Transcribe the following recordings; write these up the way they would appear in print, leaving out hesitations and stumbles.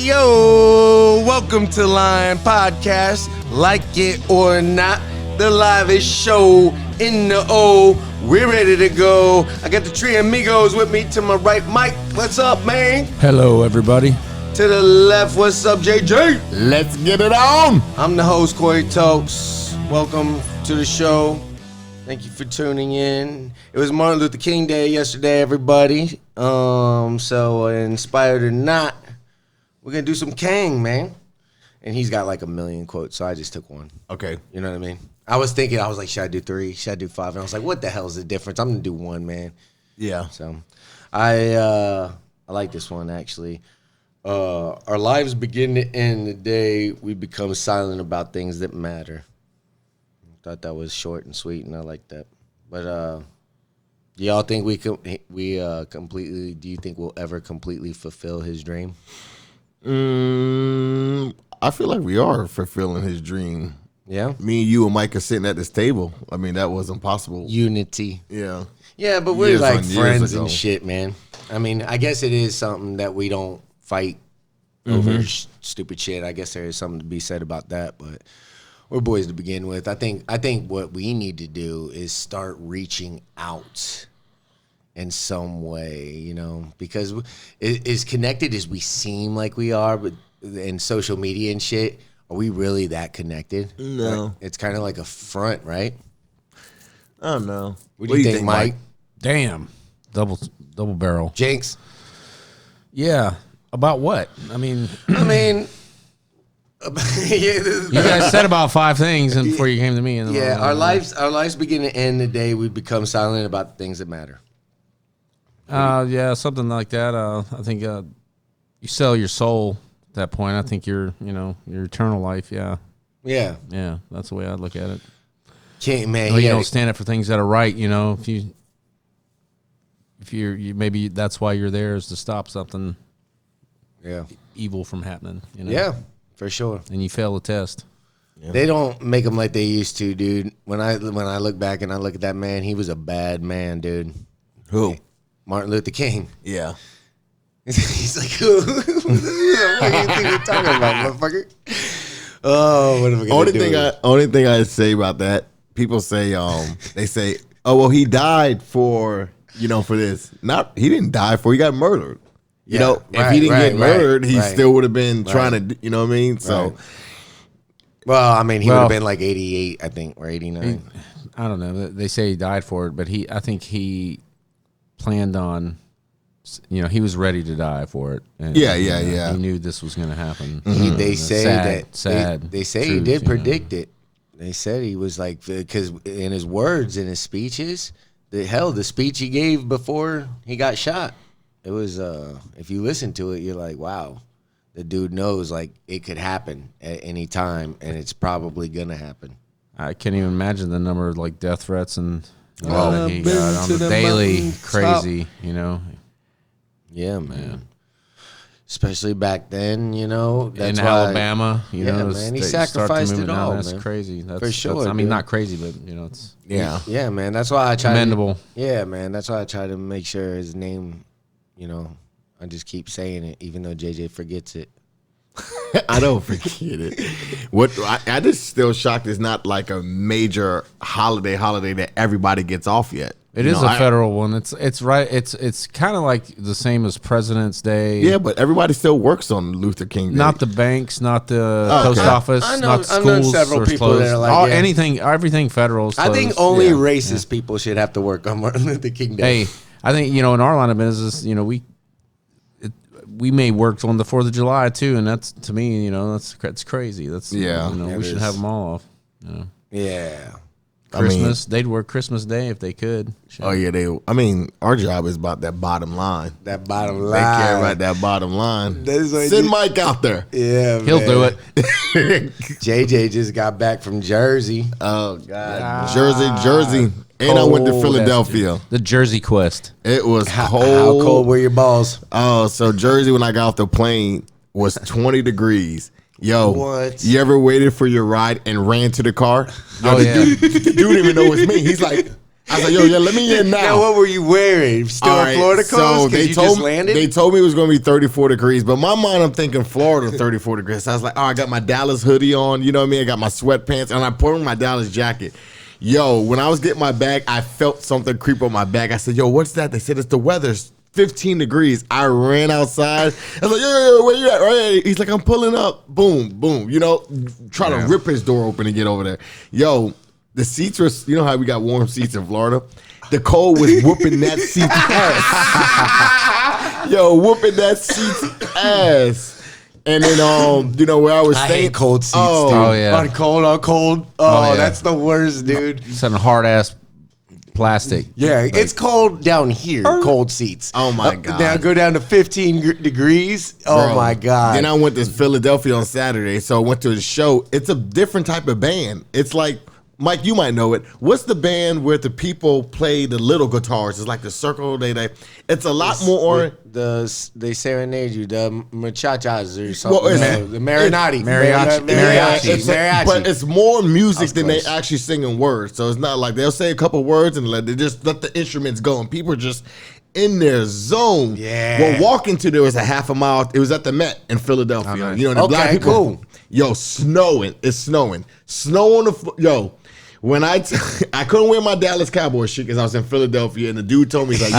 Yo, welcome to Lion Podcast. Like it or not, the livest show in the O. We're ready to go. I got the three amigos with me. To my right, Mike. What's up, man? Hello, everybody. To the left, what's up, JJ? Let's get it on. I'm the host, Corey Tokes. Welcome to the show. Thank you for tuning in. It was Martin Luther King Day yesterday, everybody. So inspired or not, we're gonna do some Kang, man. And he's got like a million quotes, so I just took one. Okay. You know what I mean? I was thinking, I was like, should I do 3? Should I do 5? And I was like, what the hell is the difference? I'm gonna do 1, man. Yeah. So I like this one actually. Our lives begin to end the day we become silent about things that matter. Thought that was short and sweet, and I like that. But do y'all think we completely? Do you think we'll ever completely fulfill his dream? I feel like we are fulfilling his dream. Yeah. Me and you and Mike are sitting at this table. I mean, that was impossible. Unity. Yeah. Yeah, but we're Years like on years friends ago. and shit, man. I mean, I guess it is something that we don't fight over stupid shit. I guess there is something to be said about that, but we're boys to begin with. I think what we need to do is start reaching out in some way, you know, because as connected as we seem like we are, but in social media and shit, are we really that connected? No. Like, it's kind of like a front, right? I don't know. What do you think, Mike? Damn. Double barrel. Jinx? Yeah. About what? I mean, yeah, you guys said about 5 things and before you came to me. And yeah, our lives begin to end the day we become silent about things that matter. Yeah, something like that. I think you sell your soul at that point. I think your eternal life. Yeah. Yeah. Yeah. That's the way I look at it. Can't, man. Well, you yeah. don't stand up for things that are right. You know, if you maybe that's why you're there, is to stop something evil from happening. You know? Yeah, for sure. And you fail the test. Yeah. They don't make them like they used to, dude. When I look back and I look at that man, he was a bad man, dude. Who? Martin Luther King. Yeah. He's like, who? What do you think we're talking about, motherfucker? Oh, what am I gonna do? Only thing I say about that, people say, they say, oh well, he died for this. He didn't die for. He got murdered. You know, if he didn't get murdered, he still would have been trying to. You know what I mean? So, well, I mean, he would have been like 88, I think, or 89. I don't know. They say he died for it, but I think he planned on. He was ready to die for it. And, yeah. He knew this was going to happen. They say Sad. Say he did predict it. They said he was like, because in his words, in his speeches, the speech he gave before he got shot, it was, if you listen to it, you're like, wow, the dude knows like it could happen at any time, and it's probably gonna happen. I can't even imagine the number of like death threats and that he been got on to the the daily. mountain Crazy, Yeah, man. Especially back then, that's in why, Alabama, man, he sacrificed it all, That's man. crazy. For sure, I mean, dude. not crazy, but it's Yeah, man. That's why I try. commendable. Yeah, man. That's why I try to make sure his name, I just keep saying it, even though JJ forgets it. I don't forget it. What I just still shocked it's not like a major holiday that everybody gets off yet. It is a federal one. It's right. It's kind of like the same as President's Day. Yeah, but everybody still works on Luther King Day. Not the banks, not the post office, I know- not I know schools. several or people closed. that are like, yeah. Everything federal. Is I think closed. only racist people should have to work on Martin Luther King Day. Hey, I think in our line of business, we may work on the 4th of July too, and that's to me, that's crazy. That's we should have them all off. Yeah. Christmas, they'd work Christmas Day if they could. Shit. Oh yeah, our job is about that bottom line. That bottom line. They care about that bottom line. Send Send Mike out there. Yeah, He'll do it. JJ just got back from Jersey. Oh God, Jersey, and I went to Philadelphia. The Jersey Quest. It was cold. How cold were your balls? Oh, so Jersey when I got off the plane was 20 degrees. Yo, What? You ever waited for your ride and ran to the car? Yo, Oh, the dude didn't even know it's me. He's like, I was like, yo, yeah, let me in now. Now, what were you wearing? Still in Florida clothes? So they told me it was going to be 34 degrees. But in my mind, I'm thinking Florida 34 degrees. So I was like, oh, I got my Dallas hoodie on. You know what I mean? I got my sweatpants. And I put on my Dallas jacket. Yo, when I was getting my bag, I felt something creep on my back. I said, yo, what's that? They said it's the weather. 15 degrees. I ran outside. I was like, yo, where you at? Right? He's like, I'm pulling up. Boom, boom. You know, try to rip his door open and get over there. Yo, the seats were, you know how we got warm seats in Florida? The cold was whooping that seat's ass. Yo, whooping that seat's ass. And then, you know, where I was staying. I hate cold seats, dude. Oh, yeah. On cold. Oh, yeah. That's the worst, dude. It's on hard ass plastic. Yeah, like, it's cold down here, cold seats. Oh, my God. Now go down to 15 degrees. Oh, bro, my God. Then I went to Philadelphia on Saturday, so I went to a show. It's a different type of band. It's like, Mike, you might know it. What's the band where the people play the little guitars? It's like the circle. It's a lot more. They serenade you, the muchachas or something. Well, the Marinati. Mariachi. But it's more music than they actually singing words. So it's not like they'll say a couple words and they just let the instruments go. And people are just in their zone. Yeah. Well, walking to there was a half a mile. It was at the Met in Philadelphia. Okay. You know, the black people. Cool. Yo, snowing. It's snowing. Snow on the floor. Yo. When I couldn't wear my Dallas Cowboys shit because I was in Philadelphia, and the dude told me, he's like, yo,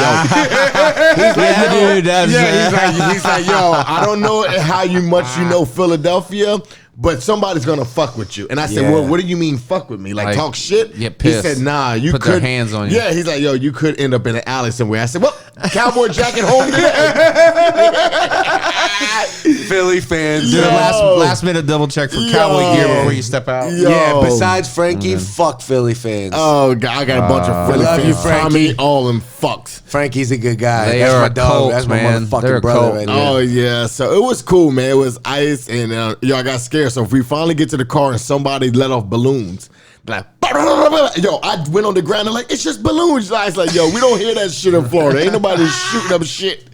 he's like, yo, I don't know how much you know Philadelphia, but somebody's gonna fuck with you. And I said, well, what do you mean fuck with me? Like talk shit? Get pissed. He said, nah, you put could their hands on you. Yeah, he's like, yo, you could end up in an alley somewhere. I said, well, Cowboy jacket home today. Philly fans. Do a last minute double check for cowboy gear before you step out. Yeah, besides Frankie, fuck Philly fans. Oh, God, I got a bunch of Philly fans. You, Frankie. Tommy, all them fucks. Frankie's a good guy. They That's are my a dog. cult, That's my man. motherfucking They're a brother cult. right there. Oh, yeah. So it was cool, man. It was ice, and yo, I got scared. So if we finally get to the car and somebody let off balloons, like, yo, I went on the ground and like, it's just balloons. I was like, yo, we don't hear that shit in Florida. Ain't nobody shooting up shit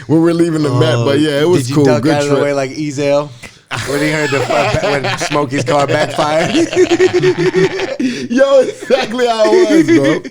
when we're leaving the Met. But yeah, it was Did you cool. duck Good out of trip. the way like Ezel? When he heard when Smokey's car backfired. Yo, exactly how it was, bro.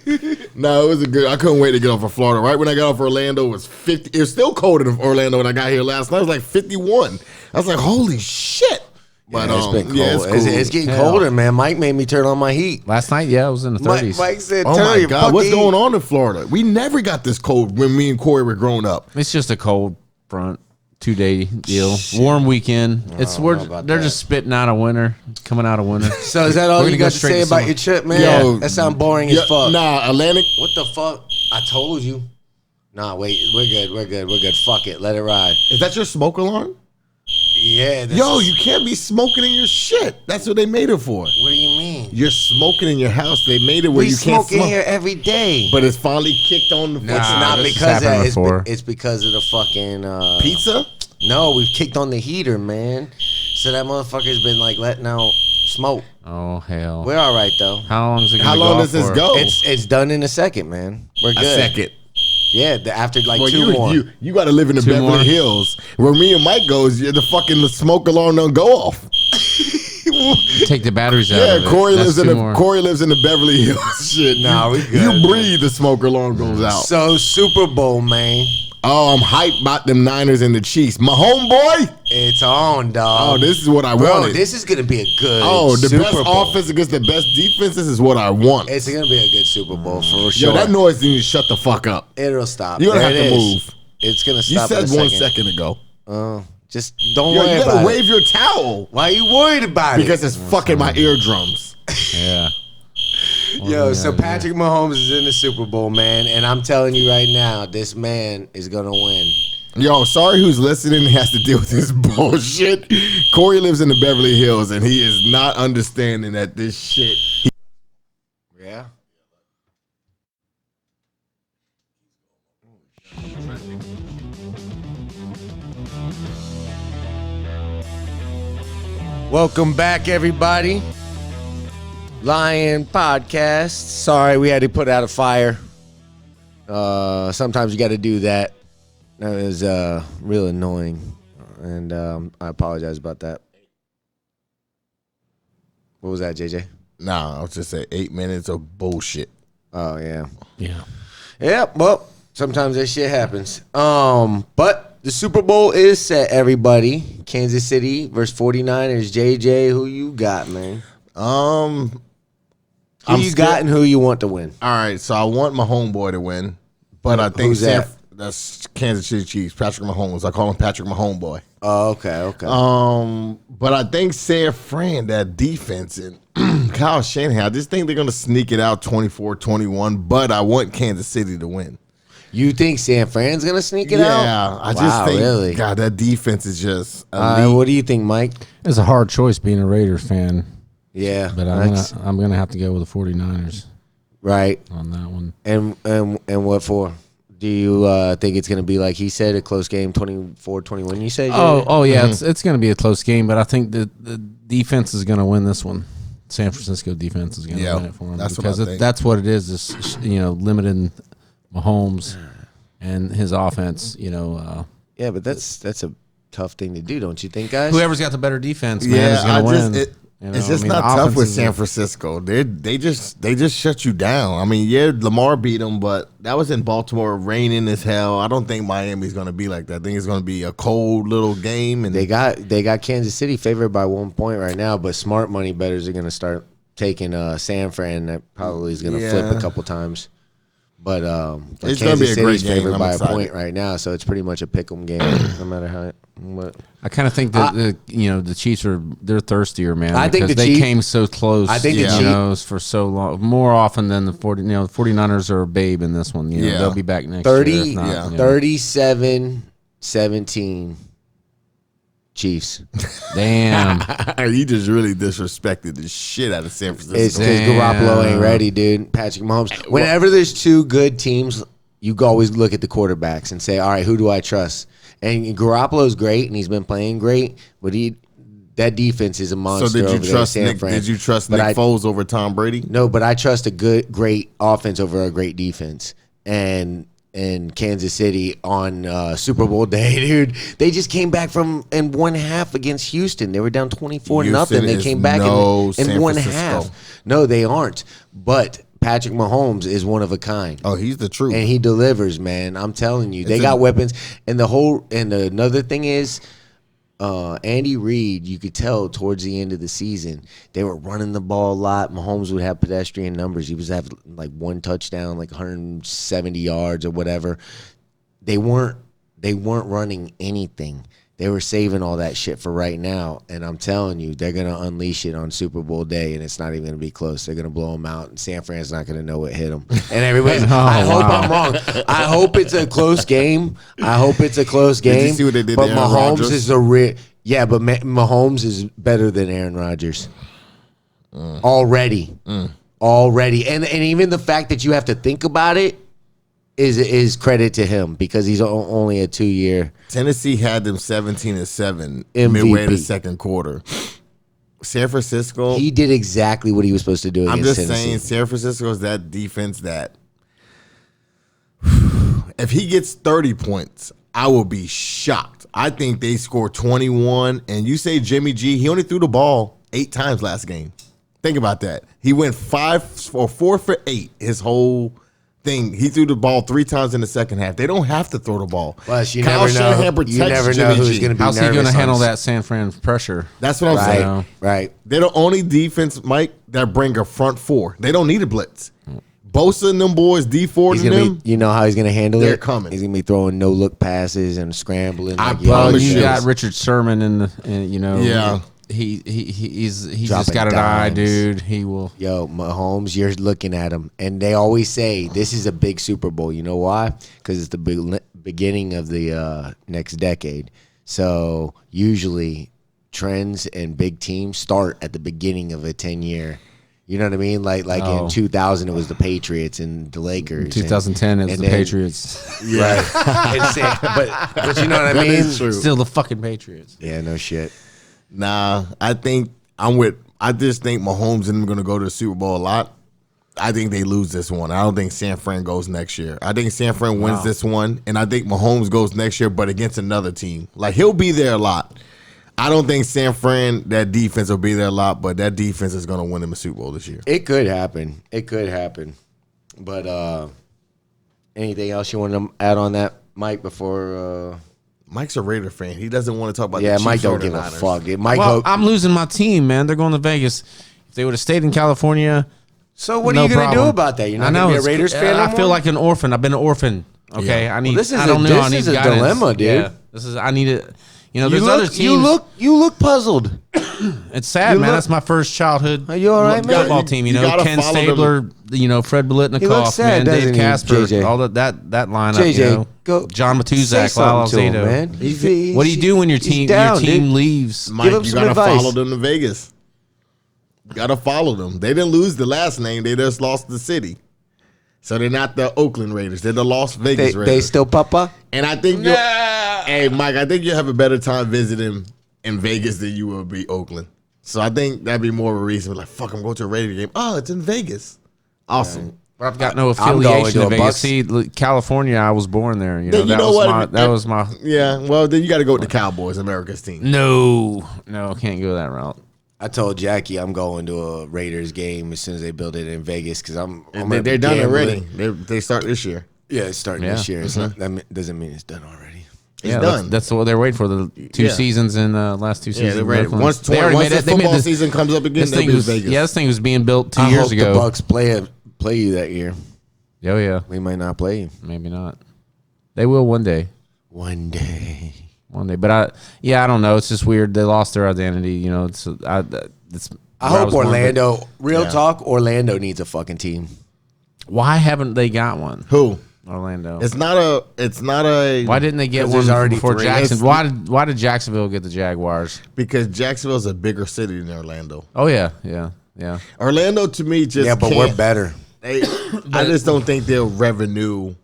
No, it was a good. I couldn't wait to get off of Florida. Right when I got off Orlando, it was 50. It was still colder in Orlando when I got here last night. It was like 51. I was like, holy shit. But it's been cold. yeah, it's cool. It's getting colder, man. Mike made me turn on my heat. Last night, yeah, it was in the 30s. Mike said, Oh turn my your God, fucking what's heat. going on in Florida? We never got this cold when me and Corey were growing up. It's just a cold front, 2-day deal. Warm weekend. They're just spitting out of winter, coming out of winter. So is that all you got to say about your trip, man? Yo, that sounds boring as fuck. Nah, Atlantic. What the fuck? I told you. Nah, wait. We're good. Fuck it. Let it ride. Is that your smoke alarm? Yeah. Yo, you can't be smoking in your shit. That's what they made it for. What do you mean? You're smoking in your house. They made it where you can't smoke in smoke. here every day. But it's finally kicked on the It's not this because of happened that. before. It's because of the fucking pizza. No, we've kicked on the heater, man. So that motherfucker's been like letting out smoke. Oh, hell. We're all right though. How long is it How gonna long go does this for? go? It's done in a second, man. We're good. A second. Yeah, after like Well, two more. You got to live in the Two Beverly more? Hills where me and Mike goes. The fucking smoke alarm don't go off. Take the batteries out. Yeah, of it. Corey That's lives two more. Corey lives in the Beverly Hills. Shit, Nah, we good, You man. breathe, the smoke alarm goes out. So Super Bowl, man. Oh, I'm hyped about them Niners and the Chiefs. My homeboy. It's on, dog. Oh, this is what I Bro, wanted. this is gonna be a good. the Super best Bowl. offense against the best defense. This is what I want. It's gonna be a good Super Bowl for Yo, sure. that noise needs to shut the fuck up. It'll stop. You're gonna There have it to is. move. It's gonna You stop. said in a 1 second. second ago. Just don't Yo, worry you gotta about wave it. your towel Why are you worried about because it? it's fucking my eardrums. Yeah. Yo, so Patrick Mahomes is in the Super Bowl, man, and I'm telling you right now, this man is gonna win. Yo, sorry who's listening has to deal with this bullshit. Corey lives in the Beverly Hills and he is not understanding that this shit. Yeah. Welcome back, everybody. Lion Podcast. Sorry, we had to put out a fire. Sometimes you got to do that. That was real annoying, and I apologize about that. What was that, JJ? Nah, I was just saying 8 minutes of bullshit. Oh yeah. Yeah. Well, sometimes that shit happens. But the Super Bowl is set, everybody. Kansas City versus 49ers. JJ, who you got, man? Who you got and who you want to win? All right, so I want my homeboy to win, but I think that's Kansas City Chiefs. Patrick Mahomes. I call him Patrick Mahomes boy. Oh, okay. But I think San Fran, that defense, and Kyle Shanahan, I just think they're going to sneak it out 24-21, but I want Kansas City to win. You think San Fran's going to sneak it out? Yeah, I just think, really? God, that defense is just what do you think, Mike? It's a hard choice being a Raiders fan. Yeah. But I'm gonna have to go with the 49ers. Right. On that one. And what for? Do you think it's going to be like he said, a close game, 24-21? You said. Oh yeah, it's going to be a close game, but I think the defense is going to win this one. San Francisco defense is going to win it for them that's what it is. Is limiting Mahomes and his offense. Yeah, but that's a tough thing to do, don't you think, guys? Whoever's got the better defense, man, is going to win. It's just not tough with San Francisco. They just shut you down. I mean, yeah, Lamar beat them, but that was in Baltimore, raining as hell. I don't think Miami's going to be like that. I think it's going to be a cold little game. And they got Kansas City favored by 1 point right now, but smart money bettors are going to start taking San Fran. That probably is going to flip a couple times. But it's going to be a great game. Favored by a point right now, so it's pretty much a pick'em game, no matter how. I kind of think that the Chiefs they're thirstier, man. I think they came so close. I think the Chiefs for so long, more often than the 49ers are a babe in this one. They'll be back next year. 37-17 Chiefs. Damn. You just really disrespected the shit out of San Francisco. It's because Garoppolo ain't ready, dude. Patrick Mahomes. Whenever there's two good teams, you always look at the quarterbacks and say, all right, who do I trust? And Garoppolo's great, and he's been playing great, but that defense is a monster. So did you trust Nick Foles over Tom Brady? No, but I trust a great offense over a great defense. And Kansas City on Super Bowl day, dude, they just came back from in 1/2 against Houston. They were down 24-0. They came back in 1/2. No, they aren't. But Patrick Mahomes is one of a kind. Oh, he's the truth. And he delivers, man. I'm telling you. They got weapons. And another thing is, Andy Reid, you could tell towards the end of the season, they were running the ball a lot. Mahomes would have pedestrian numbers. He was have like one touchdown, like 170 yards or whatever. They weren't running anything. They were saving all that shit for right now, and I'm telling you, they're going to unleash it on Super Bowl day, and it's not even going to be close. They're going to blow them out, and San Fran's not going to know what hit them. And everybody's, I hope I'm wrong. I hope it's a close game. Did you see what they did but to Aaron Mahomes Rodgers? is Mahomes is better than Aaron Rodgers. Already. And even the fact that you have to think about it is credit to him because he's only a 2-year. Tennessee had them 17-7 MVP. Midway in the second quarter. San Francisco, he did exactly what he was supposed to do against Tennessee. I'm just saying, San Francisco is that defense that if he gets 30 points, I will be shocked. I think they score 21, and you say Jimmy G, he only threw the ball 8 times last game. Think about that. He went 4 for 8 his whole thing. He threw the ball 3 times in the second half. They don't have to throw the ball. Plus, you never know who's going to be How's he going to handle that San Fran pressure? That's what I'm saying. Right. They're the only defense, Mike, that bring a front 4. They don't need a blitz. Bosa and them boys, D4 and them. You know how he's going to handle it? They're coming. He's going to be throwing no-look passes and scrambling. I promise you got Richard Sherman Yeah. He's just got an eye, dude. He will. Yo, Mahomes, you're looking at him, and they always say this is a big Super Bowl. You know why? Because it's the beginning of the next decade. So usually trends and big teams start at the beginning of a 10-year. You know what I mean? Like in 2000, it was the Patriots and the Lakers. In 2010, it was the Patriots. Right. but you know what I mean? Still the fucking Patriots. Yeah, no shit. Nah, I just think Mahomes and them are going to go to the Super Bowl a lot. I think they lose this one. I don't think San Fran goes next year. I think San Fran wins this one, and I think Mahomes goes next year, but against another team. Like, he'll be there a lot. I don't think San Fran, that defense will be there a lot, but that defense is going to win them a Super Bowl this year. It could happen. But anything else you want to add on that, Mike? Before Mike's a Raider fan, he doesn't want to talk about. Yeah, the Chiefs Mike don't give a fuck. Mike, I'm losing my team, man. They're going to Vegas. If they would have stayed in California, so what are you going to do about that? You're not going to be a Raiders fan anymore? I feel like an orphan. I've been an orphan. Okay, I need. Well, this is I don't know. I need this is a guidance. dilemma, dude. Yeah, this is. I need it. You know, there's other teams. You look puzzled. It's sad, man. That's my first childhood. Are you all right, man? Football team. You know, Ken Stabler. You know, Fred Biletnikoff, man, Dave Casper, all that lineup. JJ, you know, go. John Matuzak, Lyle Alzado, man. What do you do when your team leaves? Mike, you gotta follow them to Vegas. You gotta follow them. They didn't lose the last name. They just lost the city. So they're not the Oakland Raiders. They're the Las Vegas Raiders. They still Papa? And I think hey, Mike, I think you'll have a better time visiting in Vegas than you will be Oakland. So I think that'd be more of a reason. Like, fuck, I'm going to a Raider game. Oh, it's in Vegas. Awesome. But I've got no affiliation to Vegas. See, California, I was born there. You know, that was my. Yeah, well, then you got to go with the Cowboys, America's team. No, can't go that route. I told Jackie I'm going to a Raiders game as soon as they build it in Vegas because they're done already. They start this year. Yeah, it's starting this year. It's not, that doesn't mean it's done already. It's done. That's what they're waiting for. The two seasons in the last 2 seasons. Yeah, they're ready. Once the football season comes up again, they'll be Vegas. Yeah, this thing was being built 2 years ago. The Bucks play you that year. Oh yeah, we might not play you. Maybe not. They will one day. One day. But I don't know. It's just weird. They lost their identity. You know, I hope Orlando. Talk. Orlando needs a fucking team. Why haven't they got one? Who? Orlando. It's not a. Why didn't they get one already before Jackson? Why did Jacksonville get the Jaguars? Because Jacksonville's a bigger city than Orlando. Oh yeah. Orlando to me just but we're better. I just don't think they'll revenue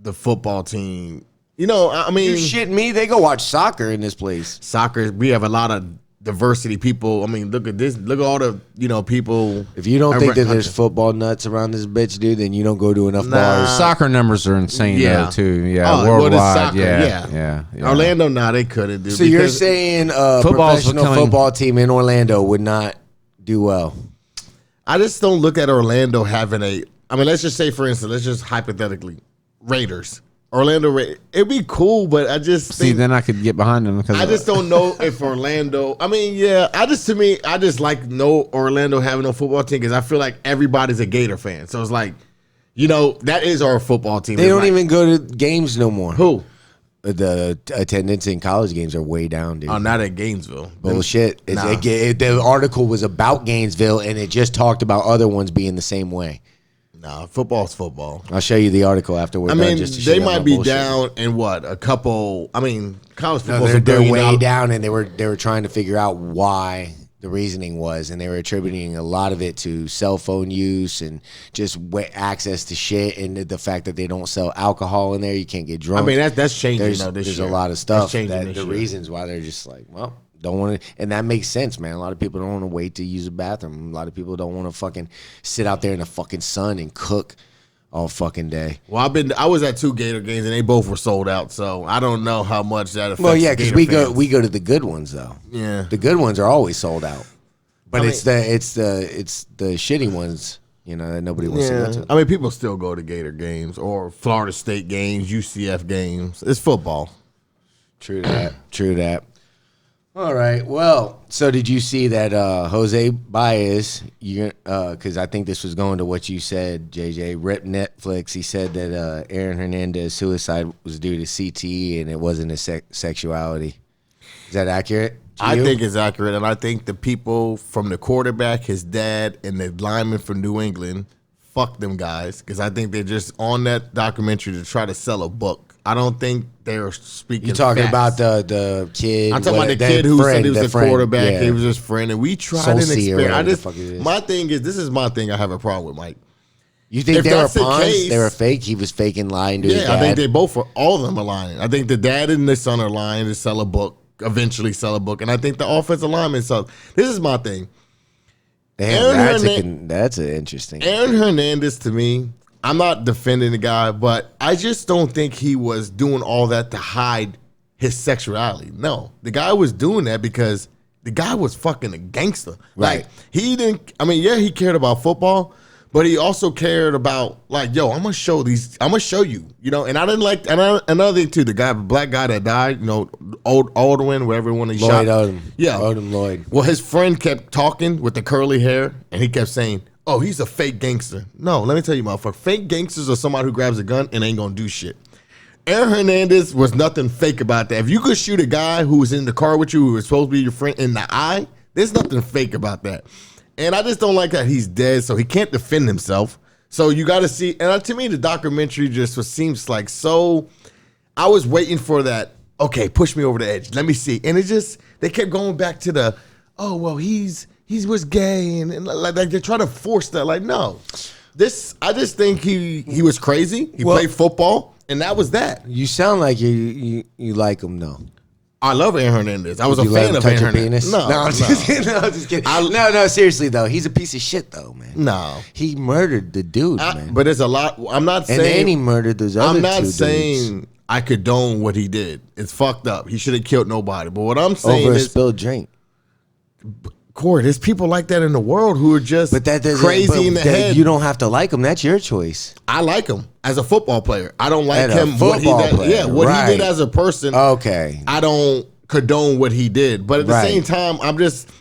the football team. You know, I mean, you shitting me? They go watch soccer in this place. Soccer, we have a lot of diversity. People, I mean, look at this. Look at all the people. If you don't think that there's football nuts around this bitch, dude, then you don't go to enough bars. Soccer numbers are insane though, too. Yeah, worldwide. Yeah. Orlando, they couldn't do. So you're saying a professional football team in Orlando would not do well? I just don't look at Orlando having let's just say, for instance, let's just hypothetically, Raiders. Orlando, it'd be cool, but I just think, then I could get behind them. I just don't know if Orlando. I mean, yeah, I just like no Orlando having no football team because I feel like everybody's a Gator fan. So it's like, you know, that is our football team. They don't even go to games no more. Who? The attendance in college games are way down, dude. Oh, not at Gainesville. Bullshit. The article was about Gainesville, and it just talked about other ones being the same way. Nah, football's football. I'll show you the article afterwards. I mean, they might be down in a couple. I mean, college football. They're way down, and they were trying to figure out why the reasoning was, and they were attributing a lot of it to cell phone use and just access to shit, and the fact that they don't sell alcohol in there. You can't get drunk. I mean, that's changing. There's a lot of stuff reasons why they're just like, well, don't want to, and that makes sense, man. A lot of people don't want to wait to use a bathroom. A lot of people don't want to fucking sit out there in the fucking sun and cook all fucking day. Well, I was at 2 Gator games and they both were sold out, so I don't know how much that affects. Well, yeah, because we go to the good ones though. Yeah, the good ones are always sold out, but it's the shitty ones, you know, that nobody wants to go to. I mean, people still go to Gator games or Florida State games, UCF games. It's football. True that. All right. Well, so did you see that Jose Baez, because I think this was going to what you said, JJ, ripped Netflix. He said that Aaron Hernandez's suicide was due to CTE and it wasn't his sexuality. Is that accurate? I think it's accurate, and I think the people from the quarterback, his dad, and the lineman from New England, fuck them guys, because I think they're just on that documentary to try to sell a book. I don't think they're speaking. You're talking facts. about the kid. I'm talking about the kid who said he was the quarterback. Yeah. He was his friend, and we tried and experiment. My thing is, this is my thing. I have a problem with Mike. You think they were pawns? They were fake. He was faking, lying to his dad. I think they both were. All of them are lying. I think the dad and the son are lying to sell a book. Eventually, sell a book, and I think the offensive lineman. So this is my thing. Damn, that's an interesting. Aaron Hernandez, to me, I'm not defending the guy, but I just don't think he was doing all that to hide his sexuality. No, the guy was doing that because the guy was fucking a gangster. Right. Like, he didn't, I mean, yeah, he cared about football, But he also cared about like, yo, I'm gonna show you, you know. And I didn't like, and another thing too, the black guy that died, you know, Aldwin, whatever one he shot. Odom. Yeah, Odom Lloyd. Well, his friend kept talking with the curly hair, and he kept saying, "Oh, he's a fake gangster." No, let me tell you, motherfucker, fake gangsters are somebody who grabs a gun and ain't gonna do shit. Aaron Hernandez was nothing fake about that. If you could shoot a guy who was in the car with you, who was supposed to be your friend, in the eye, there's nothing fake about that. And I just don't like that he's dead, so he can't defend himself. So you got to see, and to me, the documentary seems like so. I was waiting for that. Okay, push me over the edge. Let me see. And they kept going back to the, oh well, he was gay, and like they try to force that. Like no, I just think he was crazy. He played football, and that was that. You sound like you like him though. I love Aaron Hernandez. I was a fan of Aaron Hernandez. No, I'm just kidding. No, seriously though, he's a piece of shit though, man. No, he murdered the dude, man. But there's a lot. I'm not saying. And then he murdered those other two dudes. I'm not saying I condone what he did. It's fucked up. He should have killed nobody. But what I'm saying over is a spilled drink. Corey, there's people like that in the world who are just crazy in the head. You don't have to like him. That's your choice. I like him as a football player. I don't like him. What he did as a person. Okay. I don't condone what he did. But at the same time,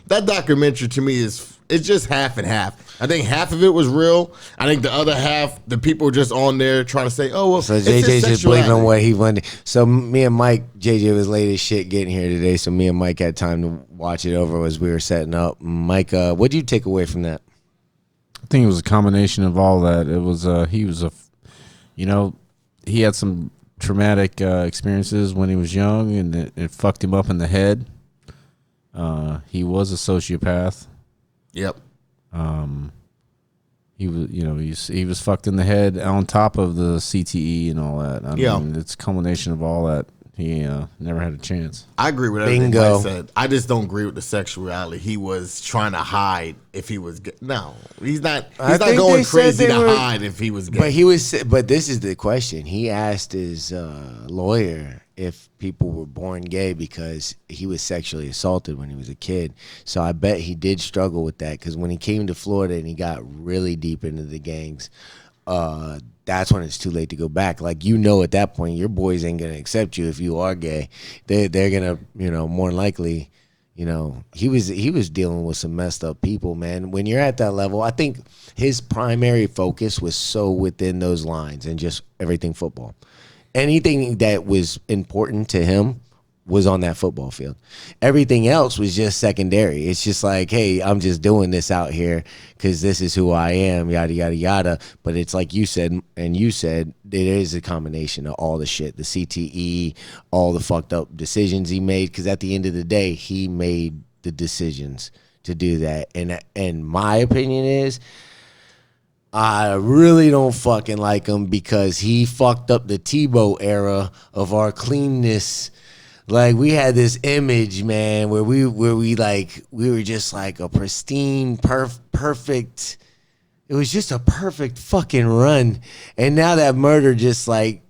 that documentary to me it's just half and half. I think half of it was real. I think the other half, the people just on there trying to say, oh, well, so JJ's just believing what he wanted. So me and Mike, JJ was late as shit getting here today. So me and Mike had time to watch it over as we were setting up. Mike, what did you take away from that? I think it was a combination of all that. It was he had some traumatic experiences when he was young, and it fucked him up in the head. He was a sociopath. Yep. He was, he was fucked in the head on top of the CTE and all that. I mean, it's a combination of all that. He never had a chance. I agree with everything Mike said. I just don't agree with the sexuality. He was trying to hide if he was gay. No, he's not. He's not going crazy to hide if he was gay. But this is the question. He asked his lawyer if people were born gay because he was sexually assaulted when he was a kid. So I bet he did struggle with that because when he came to Florida and he got really deep into the gangs, that's when it's too late to go back. Like, at that point, your boys ain't going to accept you if you are gay. They're going to, more than likely, he was dealing with some messed up people, man. When you're at that level, I think his primary focus was so within those lines and just everything football. Anything that was important to him was on that football field. Everything else was just secondary. It's just like, hey, I'm just doing this out here because this is who I am, yada, yada, yada. But it's like you said, it is a combination of all the shit, the CTE, all the fucked up decisions he made. Because at the end of the day, he made the decisions to do that. And my opinion is, I really don't fucking like him because he fucked up the Tebow era of our cleanness. Like, we had this image, man, where we were just like a pristine, perfect. It was just a perfect fucking run. And now that murder just like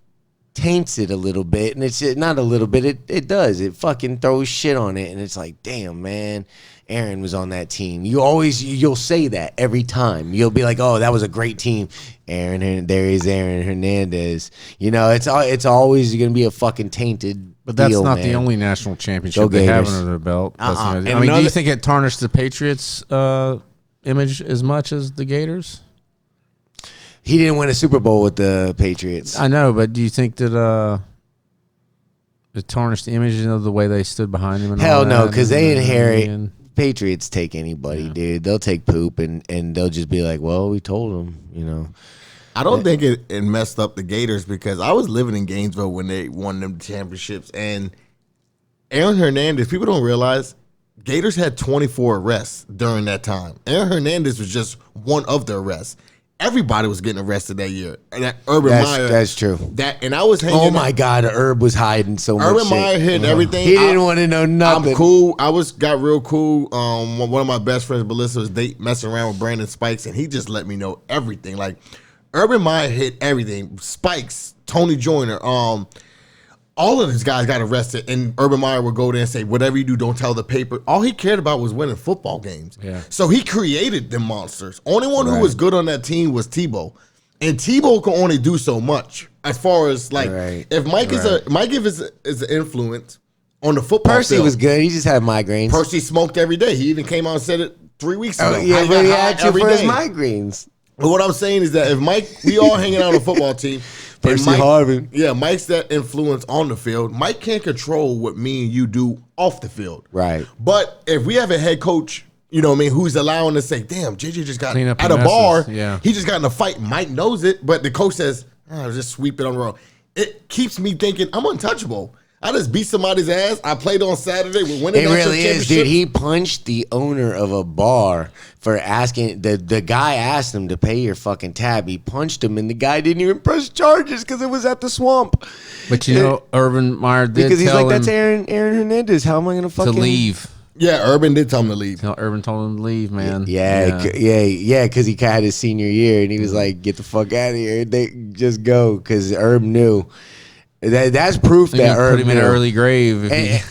taints it a little bit. And it's not a little bit, it does. It fucking throws shit on it. And it's like, damn, man, Aaron was on that team. You'll say that every time. You'll be like, oh, that was a great team. There is Aaron Hernandez. It's always going to be a fucking tainted. But that's not the only national championship they have under their belt. I mean, do you think it tarnished the Patriots' image as much as the Gators? He didn't win a Super Bowl with the Patriots. I know, but do you think that it tarnished the image of the way they stood behind him? Hell no, because they inherit. Patriots take anybody, dude. They'll take poop and they'll just be like, well, we told them, I don't think it messed up the Gators because I was living in Gainesville when they won them championships. And Aaron Hernandez, people don't realize, Gators had 24 arrests during that time. Aaron Hernandez was just one of the arrests. Everybody was getting arrested that year. And that Urban Meyer. That's true. And I was hanging. Oh my God, Herb was hiding so much. Urban Meyer hid everything. He didn't want to know nothing. I'm cool. Got real cool. One of my best friends, Melissa, was messing around with Brandon Spikes, and he just let me know everything. Like, Urban Meyer hit everything. Spikes, Tony Joyner, all of these guys got arrested, and Urban Meyer would go there and say, whatever you do, don't tell the paper. All he cared about was winning football games. Yeah. So he created them monsters. Only one who was good on that team was Tebow. And Tebow can only do so much as far as, like, if Mike is an influence on the football Percy field. was good. He just had migraines. Percy smoked every day. He even came out and said it 3 weeks ago. Oh, yeah, but he had you for his migraines. But what I'm saying is that if Mike, we all hanging out on a football team. Percy Harvin. Yeah, Mike's that influence on the field. Mike can't control what me and you do off the field. Right. But if we have a head coach, you know what I mean, who's allowing to say, damn, JJ just got Clean up at a messes. bar. Yeah. He just got in a fight. Mike knows it, but the coach says, just sweep it on the road. It keeps me thinking, I'm untouchable. I just beat somebody's ass. I played on Saturday. We're winning. It really is, dude. He punched the owner of a bar for asking. The guy asked him to pay your fucking tab. He punched him, and the guy didn't even press charges because it was at the swamp. But you know, Urban Meyer did because he's tell like, that's him Aaron Hernandez. How am I gonna fucking to leave? Yeah, Urban did tell him to leave. Urban told him to leave, man. Yeah. Because he had his senior year, and he was like, "Get the fuck out of here! They just go." Because Herb knew. That's proof that Herb put him in an early grave if he had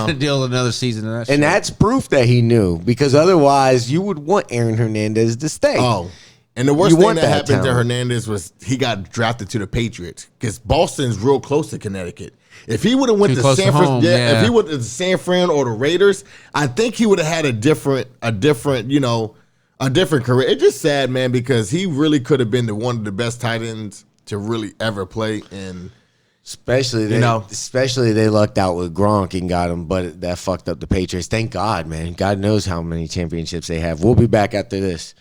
to and deal with another season of that shit. And that's proof that he knew, because otherwise you would want Aaron Hernandez to stay. Oh, and the worst thing that happened to Hernandez was he got drafted to the Patriots because Boston's real close to Connecticut. If he would have went to San Fran, if he went to San Fran or the Raiders, I think he would have had a different career. It's just sad, man, because he really could have been one of the best tight ends to really ever play. And especially they lucked out with Gronk and got him, but that fucked up the Patriots. Thank God, man. God knows how many championships they have. We'll be back after this.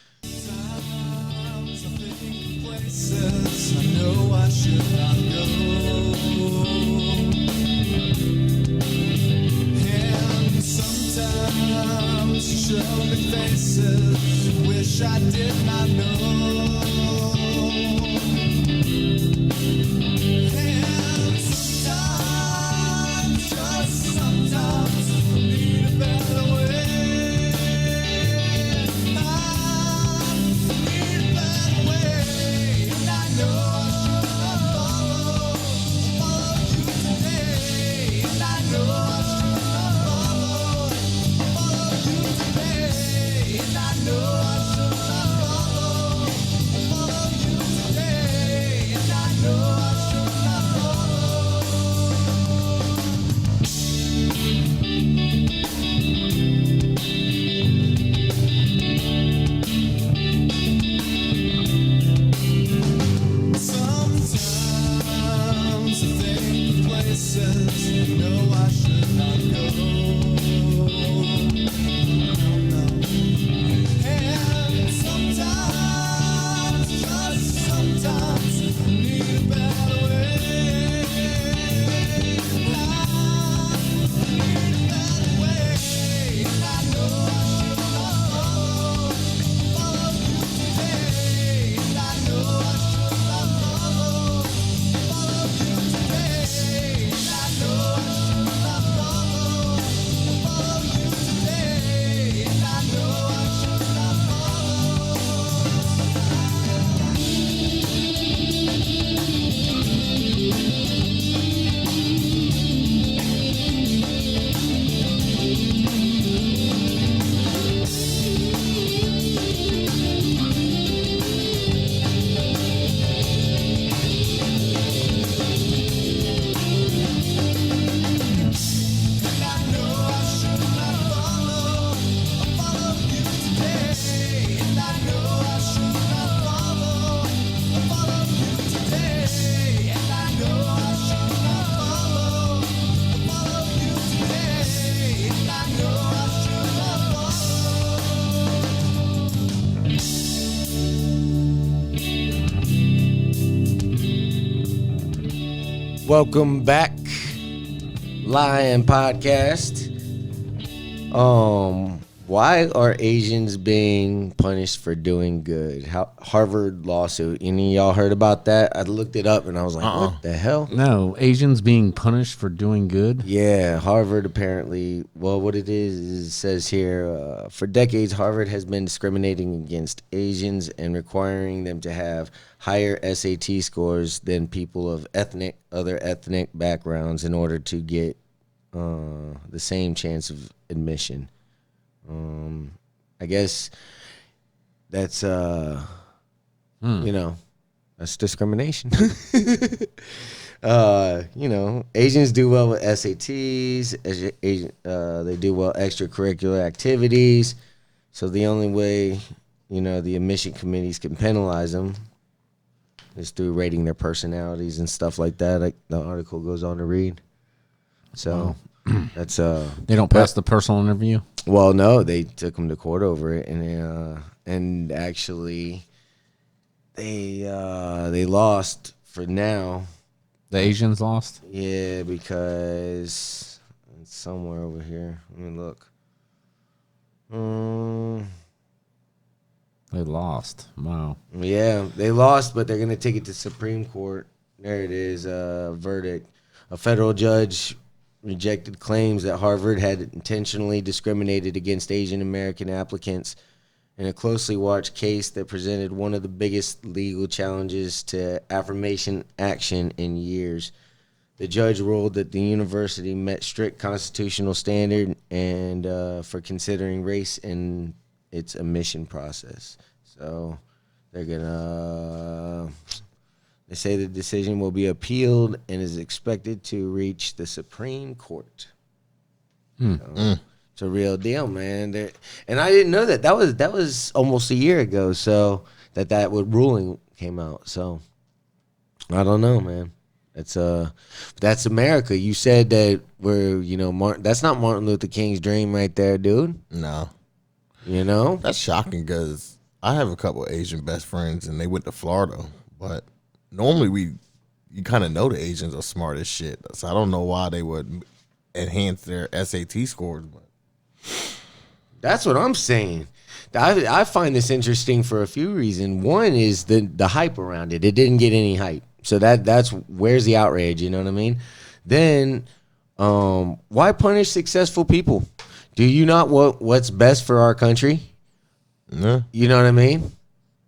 Wish I did not know. And sometimes, just sometimes, I need a better way. I need a better way. And I know I'll follow you today. And I know I'll follow you today. And I know Welcome back, Lion Podcast. Why are Asians being punished for doing good? Harvard lawsuit. Any of y'all heard about that? I looked it up and I was like, what the hell? No, Asians being punished for doing good. Yeah, Harvard apparently. Well, what it is it says here, for decades, Harvard has been discriminating against Asians and requiring them to have higher SAT scores than people of other ethnic backgrounds in order to get the same chance of admission. I guess that's you know, that's discrimination. You know, Asians do well with SATs. They do well extracurricular activities. So the only way, you know, the admission committees can penalize them is through rating their personalities and stuff like that. Like the article goes on to read. So that's they don't pass the personal interview. Well, no, they took them to court over it, and actually they lost for now. The Asians lost? Yeah, because it's somewhere over here. Let me look. They lost. Wow. Yeah, they lost, but they're going to take it to Supreme Court. There it is, verdict. A federal judge rejected claims that Harvard had intentionally discriminated against Asian American applicants in a closely watched case that presented one of the biggest legal challenges to affirmation action in years. The judge ruled that the university met strict constitutional standard and for considering race in its admission process. So they're gonna. They say the decision will be appealed and is expected to reach the Supreme Court. So, it's a real deal, man. And I didn't know that. That was almost a year ago. So that ruling came out. So I don't know, man. That's America. You said that that's not Martin Luther King's dream right there, dude. No. You know? That's shocking because I have a couple of Asian best friends and they went to Florida. But normally you kind of know the Asians are smart as shit. So I don't know why they would enhance their SAT scores. But that's what I'm saying. I find this interesting for a few reasons. One is the hype around it. It didn't get any hype. So that's where's the outrage, you know what I mean? Then why punish successful people? Do you not want what's best for our country? No. You know what I mean?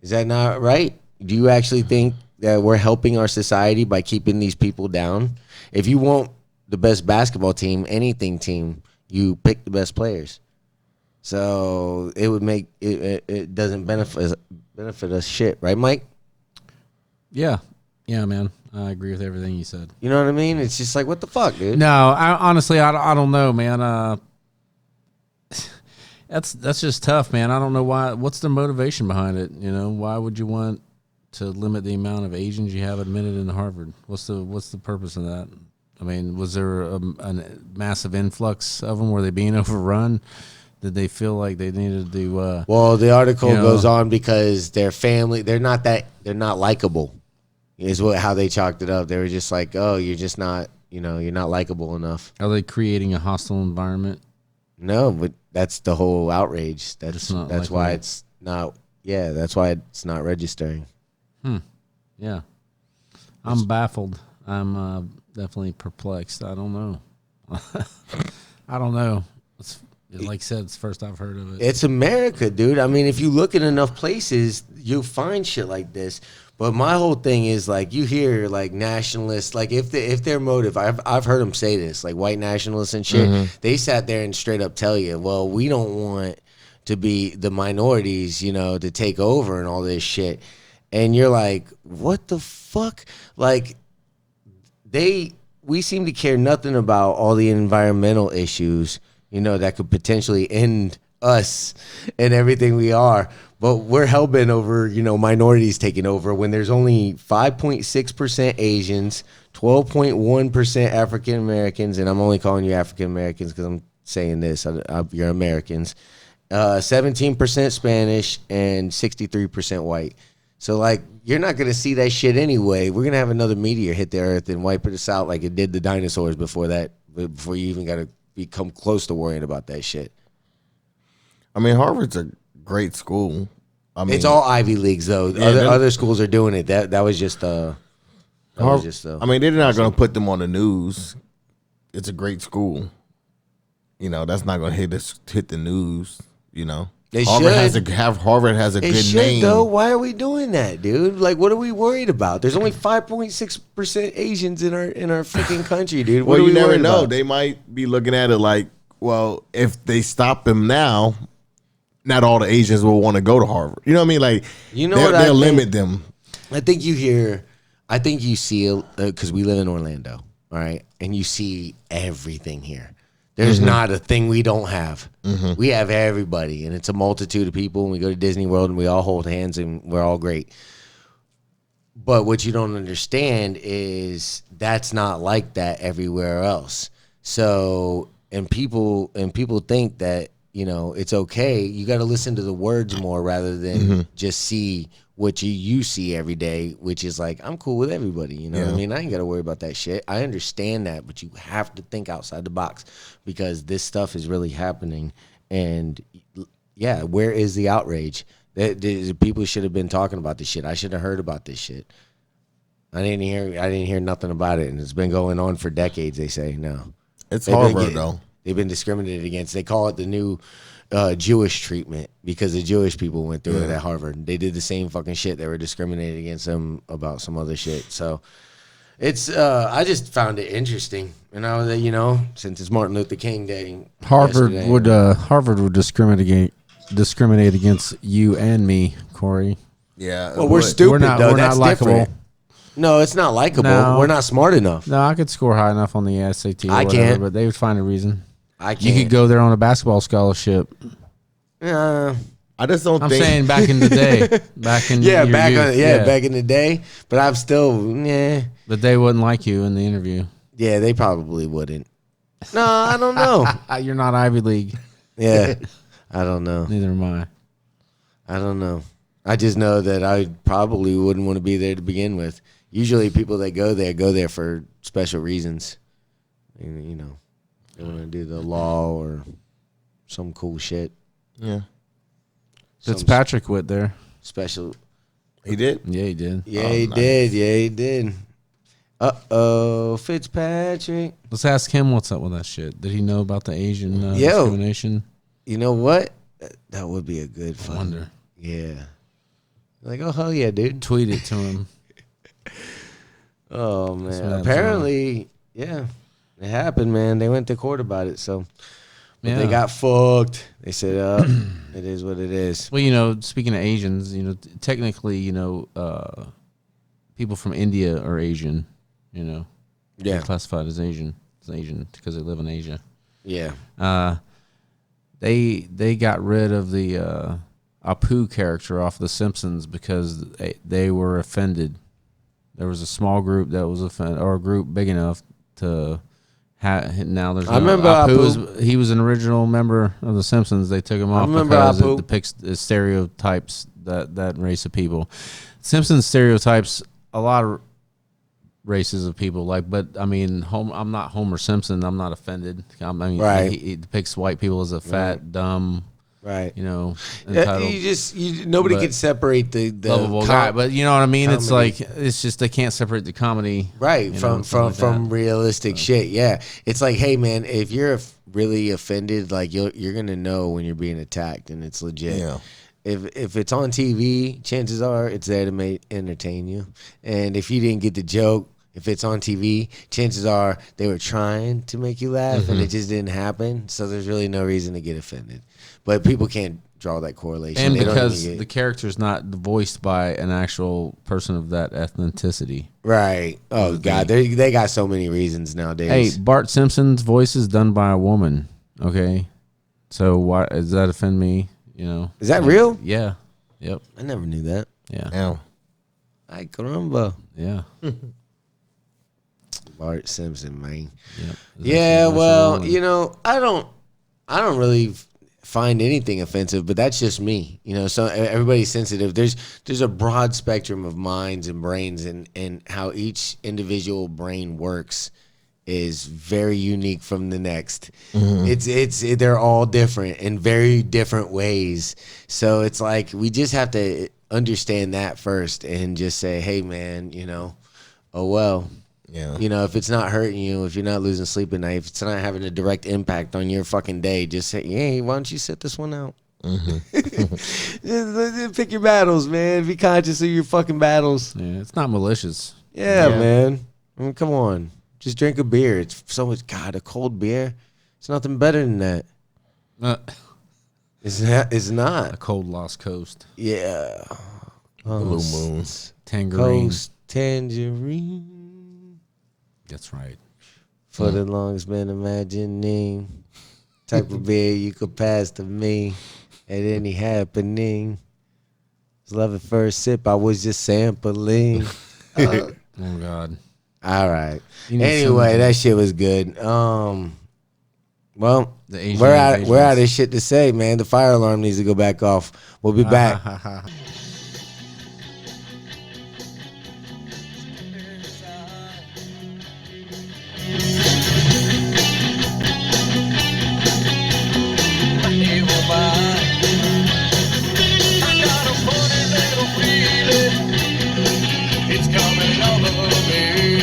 Is that not right? Do you actually think that we're helping our society by keeping these people down? If you want the best basketball team, anything team, you pick the best players. So it would make it doesn't benefit us shit, right, Mike? Yeah, man. I agree with everything you said. You know what I mean? It's just like, what the fuck, dude? No, honestly, I don't know, man. That's just tough, man. I don't know why. What's the motivation behind it? You know, why would you want to limit the amount of Asians you have admitted into Harvard? What's the purpose of that? I mean, was there a massive influx of them? Were they being overrun? Did they feel like they needed to? Well, the article goes on because their family, they're not likable. Is how they chalked it up. They were just like, oh, you're just not, you're not likable enough. Are they creating a hostile environment? No, but that's the whole outrage. That's why it's not. Yeah, that's why it's not registering. Yeah, I'm baffled. I'm definitely perplexed. I don't know. I don't know. Like I said, it's the first I've heard of it. It's America, dude. I mean, if you look in enough places, you'll find shit like this. But my whole thing is, like, you hear, like, nationalists, like, if their motive, I've heard them say this, like, white nationalists and shit, they sat there and straight up tell you, well, we don't want to be the minorities, to take over and all this shit. And you're like, what the fuck? Like, we seem to care nothing about all the environmental issues, that could potentially end us and everything we are. But we're hellbent over, minorities taking over when there's only 5.6% Asians, 12.1% African Americans, and I'm only calling you African Americans because I'm saying this. You're Americans. 17% Spanish and 63% white. So, like, you're not going to see that shit anyway. We're going to have another meteor hit the earth and wipe us out like it did the dinosaurs before you even got to become close to worrying about that shit. I mean, Harvard's a great school. I mean, it's all Ivy Leagues though. Yeah, other schools are doing it. That was just I mean, they're not going to put them on the news. It's a great school. You know, that's not going to hit the news. You know, Harvard has a good name. Though, why are we doing that, dude? Like, what are we worried about? There's only 5.6% Asians in our freaking country, dude. Well, you never know. They might be looking at it like, well, if they stop them now, not all the Asians will want to go to Harvard. You know what I mean? Like, they'll limit them. I think you see, because we live in Orlando, all right, and you see everything here. There's not a thing we don't have. We have everybody, and it's a multitude of people, and we go to Disney World, and we all hold hands, and we're all great. But what you don't understand is that's not like that everywhere else. So, and people think that, you know, it's okay. You got to listen to the words more rather than just see what you see every day, which is like, I'm cool with everybody. You know what I mean? I ain't got to worry about that shit. I understand that, but you have to think outside the box because this stuff is really happening. And yeah, where is the outrage? People should have been talking about this shit. I should have heard about this shit. I didn't hear nothing about it, and it's been going on for decades. They say no. It's Harvard though. They've been discriminated against. They call it the new Jewish treatment because the Jewish people went through it at Harvard. They did the same fucking shit. They were discriminated against them about some other shit. So it's I just found it interesting. And I was, you know, since it's Martin Luther King Day, Harvard would discriminate against you and me, Corey. Yeah. Well, we're stupid. We're not likable. No, it's not likable. No. We're not smart enough. No, I could score high enough on the SAT. I can't, but they would find a reason. I can't. You could go there on a basketball scholarship. I just don't. I'm saying back in the day, back in back in the day. But I'm still, But they wouldn't like you in the interview. Yeah, they probably wouldn't. No, I don't know. You're not Ivy League. Yeah, I don't know. Neither am I. I don't know. I just know that I probably wouldn't want to be there to begin with. Usually, people that go there for special reasons. You know. They want to do the law or some cool shit. Yeah. Fitzpatrick went there. Special. He did? Yeah, he did. Yeah, he did. Yeah, he did. Uh-oh, Fitzpatrick. Let's ask him what's up with that shit. Did he know about the Asian discrimination? You know what? That would be a good fun. I wonder. Yeah. Like, oh, hell yeah, dude. Tweet it to him. Oh, man. Apparently, yeah. It happened, man. They went to court about it, so they got fucked. They said, it is what it is. Well, you know, speaking of Asians, you know, technically, you know, people from India are Asian, you know. Yeah. They're classified as Asian because they live in Asia. Yeah. They got rid of the Apu character off The Simpsons because they were offended. There was a small group that was offended, or a group big enough to... Now there's. I remember Apu. He was an original member of The Simpsons. They took him off because it depicts the stereotypes that race of people. Simpsons stereotypes a lot of races of people. But I mean, I'm not Homer Simpson. I'm not offended. I mean, right. He depicts white people as a fat, dumb. Right. You know, entitled, nobody can separate the lovable guy, but you know what I mean. Comedy. It's like it's just they can't separate the comedy, right, from realistic shit. Yeah, it's like, hey man, if you're really offended, like you're gonna know when you're being attacked, and it's legit. Yeah. If it's on TV, chances are it's there to entertain you, and if you didn't get the joke. If it's on TV, chances are they were trying to make you laugh and it just didn't happen. So there's really no reason to get offended. But people can't draw that correlation. And because the character's not voiced by an actual person of that ethnicity. Right. Oh, God. They got so many reasons nowadays. Hey, Bart Simpson's voice is done by a woman. Okay. So why does that offend me? You know. Is that real? Yeah. Yep. I never knew that. Yeah. Ay, caramba. Yeah. Bart Simpson, man. Yep. Yeah, well, you know, I don't really find anything offensive, but that's just me. You know, so everybody's sensitive. There's a broad spectrum of minds and brains, and how each individual brain works is very unique from the next. They're all different in very different ways. So it's like we just have to understand that first and just say, hey man, oh well. Yeah. If it's not hurting you, if you're not losing sleep at night, if it's not having a direct impact on your fucking day, just say, hey, why don't you sit this one out? Just pick your battles, man. Be conscious of your fucking battles. Yeah, it's not malicious. Yeah, man. I mean, come on. Just drink a beer. It's so much, God, a cold beer. It's nothing better than that. It's not. A cold Lost Coast. Yeah. Blue Moons. Tangerine. Coast tangerine. That's right. For the longest been imagining. Type of beer you could pass to me at any happening. It's love at first sip. I was just sampling. Oh God. All right. Anyway, that shit was good. Well, we're out of shit to say, man. The fire alarm needs to go back off. We'll be back. It's coming over me.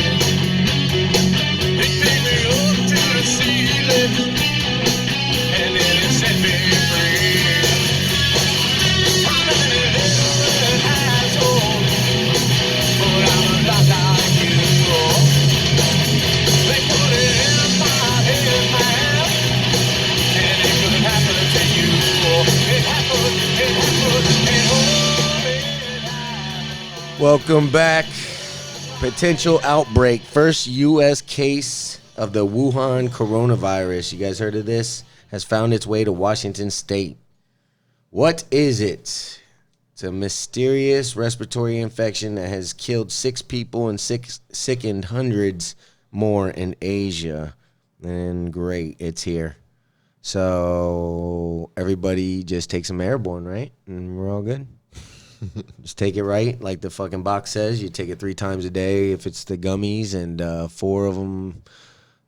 It picked me up to the ceiling, and then it set me free. I'm an ignorant asshole, but I'm a lot like you. They put it in my head, man, and it could happen to you. It happened, and oh. Welcome back. Potential outbreak. First U.S. case of the Wuhan coronavirus. You guys heard of this? Has found its way to Washington State. What is it? It's a mysterious respiratory infection that has killed 6 people and sickened hundreds more in Asia. And great, it's here. So everybody just take some airborne, right? And we're all good. Just take it right, like the fucking box says. You take it 3 times a day if it's the gummies, and 4 of them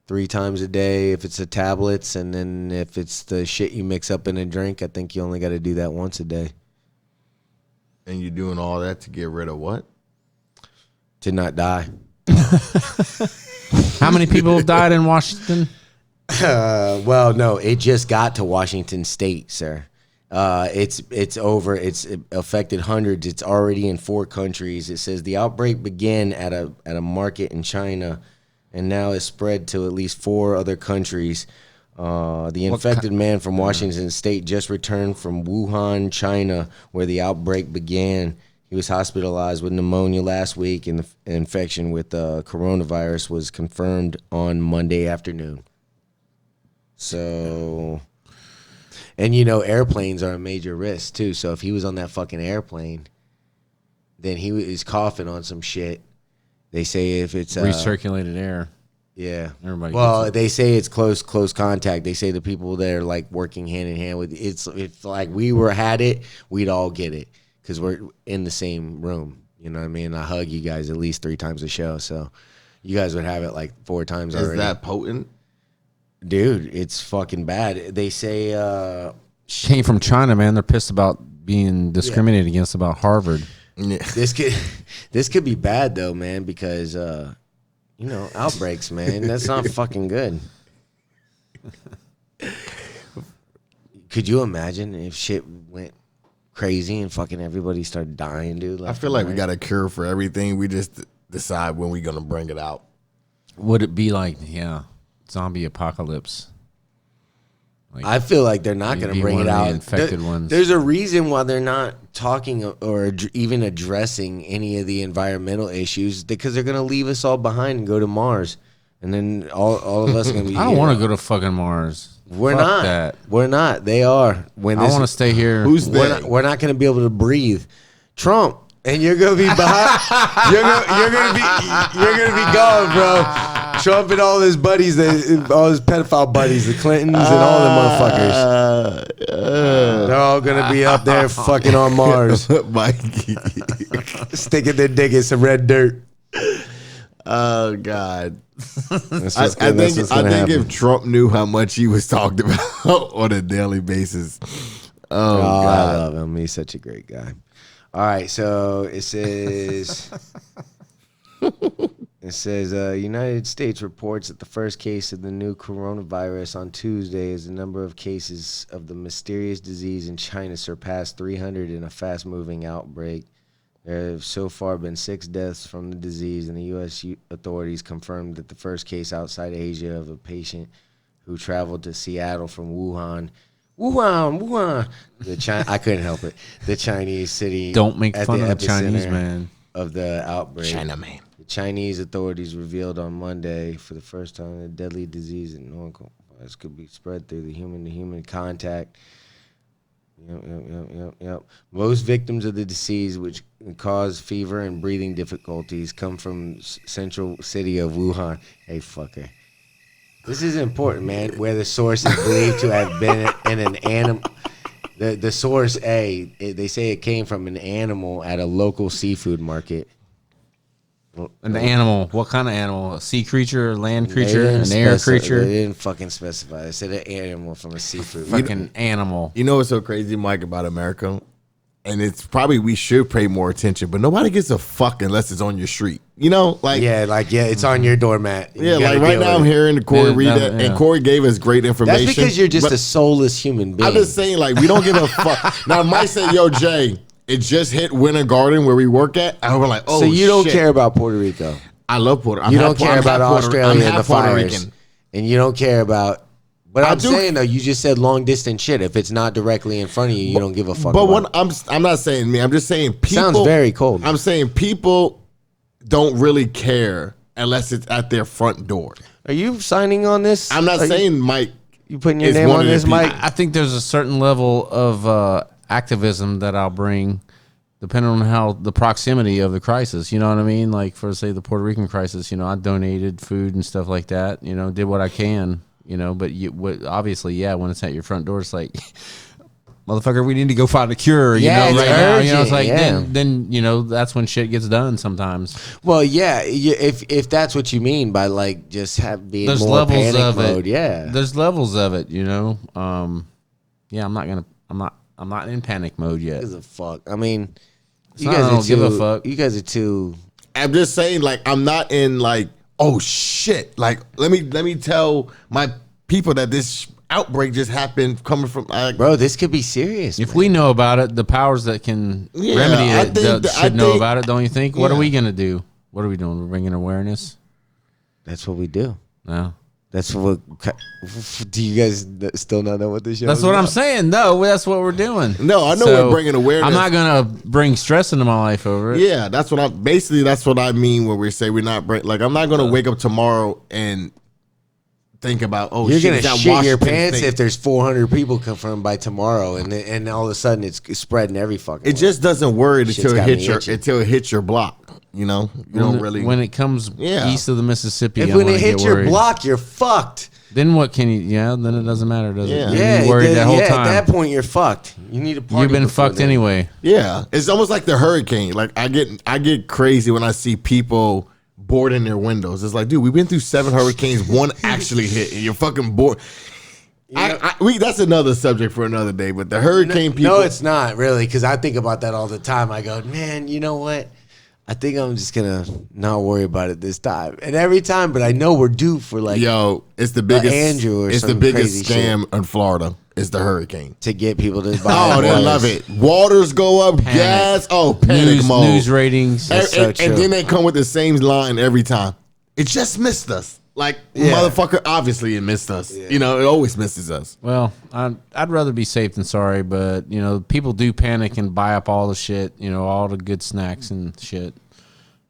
3 times a day if it's the tablets, and then if it's the shit you mix up in a drink, I think you only got to do that once a day. And you're doing all that to get rid of what? To not die. How many people have died in Washington? Well, no, it just got to Washington State, sir. It's over. It's affected hundreds. It's already in 4 countries. It says the outbreak began at a market in China, and now is spread to at least 4 other countries. The infected man from Washington State just returned from Wuhan, China, where the outbreak began. He was hospitalized with pneumonia last week, and the infection with coronavirus was confirmed on Monday afternoon. So... And, airplanes are a major risk, too. So if he was on that fucking airplane, then he was coughing on some shit. They say if it's... recirculated air. Yeah. Everybody well, they say it's close contact. They say the people that are, like, working hand-in-hand with... It's like we had it, we'd all get it. Because we're in the same room. You know what I mean? I hug you guys at least 3 times a show. So you guys would have it, like, 4 times already. Is that potent? Dude, it's fucking bad. They say came from China, man. They're pissed about being discriminated against about Harvard. Yeah. This could be bad though, man, because outbreaks, man. That's not fucking good. Could you imagine if shit went crazy and fucking everybody started dying, dude? I feel like we got a cure for everything. We just decide when we're gonna bring it out. Would it be like, zombie apocalypse? Like, I feel like they're not going to bring it out. Infected ones. There's a reason why they're not talking or even addressing any of the environmental issues, because they're going to leave us all behind and go to Mars, and then all of us are going to be. I don't want to go to fucking Mars. We're Fuck not. That. We're not. They are. I want to stay here. Who's we're not going to be able to breathe. Trump. And you're gonna be behind. you're gonna be gone, bro. Trump and all his buddies, all his pedophile buddies, the Clintons and all them motherfuckers. They're all gonna be up there fucking on Mars, Mikey. sticking their dick in some red dirt. Oh God. I think if Trump knew how much he was talked about on a daily basis. Oh God. I love him. He's such a great guy. All right, so it says United States reports that the first case of the new coronavirus on Tuesday as the number of cases of the mysterious disease in China surpassed 300 in a fast-moving outbreak. There have so far been 6 deaths from the disease, and the U.S. authorities confirmed that the first case outside Asia of a patient who traveled to Seattle from Wuhan. I couldn't help it. The Chinese city. Don't make fun of the Chinese man. Of the outbreak. China man. The Chinese authorities revealed on Monday for the first time that deadly disease in coronavirus could be spread through the human-to-human contact. Yep. Most victims of the disease, which cause fever and breathing difficulties, come from central city of Wuhan. Hey, fucker. This is important, man. Where the source is believed to have been in an animal. The source, they say it came from an animal at a local seafood market. An animal? What kind of animal? A sea creature, a land creature, an air creature? They didn't fucking specify. They said an animal from a seafood fucking animal. You know what's so crazy, Mike, about America? And it's probably we should pay more attention, but nobody gives a fuck unless it's on your street. You know, it's on your doormat. Yeah, like right now I'm hearing Corey read that, and Corey gave us great information. That's because you're just a soulless human being. I'm just saying, like, we don't give a fuck. Now, Mike said, "Yo, Jay, it just hit Winter Garden where we work at," and we're like, "Oh, so you don't care about Puerto Rico? I love Puerto. You don't care about Australia and the fires, and you don't care about." But I'm saying though, you just said long distance shit. If it's not directly in front of you, you don't give a fuck. But what I'm not saying me. I'm just saying people. Sounds very cold. I'm saying people don't really care unless it's at their front door. Are you signing on this? I'm not saying Mike. You putting your name on this, Mike? I think there's a certain level of activism that I'll bring, depending on how the proximity of the crisis. You know what I mean? Like for say the Puerto Rican crisis. You know, I donated food and stuff like that. You know, did what I can. You know, but obviously, when it's at your front door, it's like, motherfucker, we need to go find a cure. You know, right now, you know, it's like then you know that's when shit gets done sometimes. Well, if that's what you mean by like just being there's more levels panic of mode, there's levels of it. You know, I'm not in panic mode yet. Gives a fuck. I mean, you guys don't give a fuck. You guys are too. I'm just saying, like, I'm not in like. Oh shit! Like, let me tell my people that this outbreak just happened coming from. Bro, this could be serious. If we know about it, the powers that can remedy it should know about it, don't you think? What are we gonna do? What are we doing? We're bringing awareness. That's what we do. No. That's what. Do you guys still not know what this show? That's what I'm saying. No, that's what we're doing. No, I know we're bringing awareness. I'm not gonna bring stress into my life over it. Yeah, that's what I mean when we say we're not like I'm not gonna wake up tomorrow and think about you're gonna shit your pants if there's 400 people confirmed by tomorrow and all of a sudden it's spreading every fucking. It just doesn't worry until it hits your block. You know, when it comes east of the Mississippi. If when it hits your block, you're fucked. Then what can you? Yeah, then it doesn't matter, does it? Yeah, you worried that whole time. At that point, you're fucked. You need a party. You've been fucked anyway. Yeah, it's almost like the hurricane. Like I get crazy when I see people boarding their windows. It's like, dude, we've been through 7 hurricanes. One actually hit, and you're fucking bored. That's another subject for another day. But the hurricane people. No, it's not really, because I think about that all the time. I go, man, you know what? I think I'm just gonna not worry about it this time. And every time, but I know we're due for like it's the biggest Andrew or it's the biggest scam in Florida. Is the hurricane to get people to buy? Oh, they love it. Waters go up, gas. Oh, panic mode. News ratings, and then they come with the same line every time. It just missed us. Like motherfucker, obviously it missed us. Yeah. You know, it always misses us. Well, I'd rather be safe than sorry, but you know, people do panic and buy up all the shit. You know, all the good snacks and shit.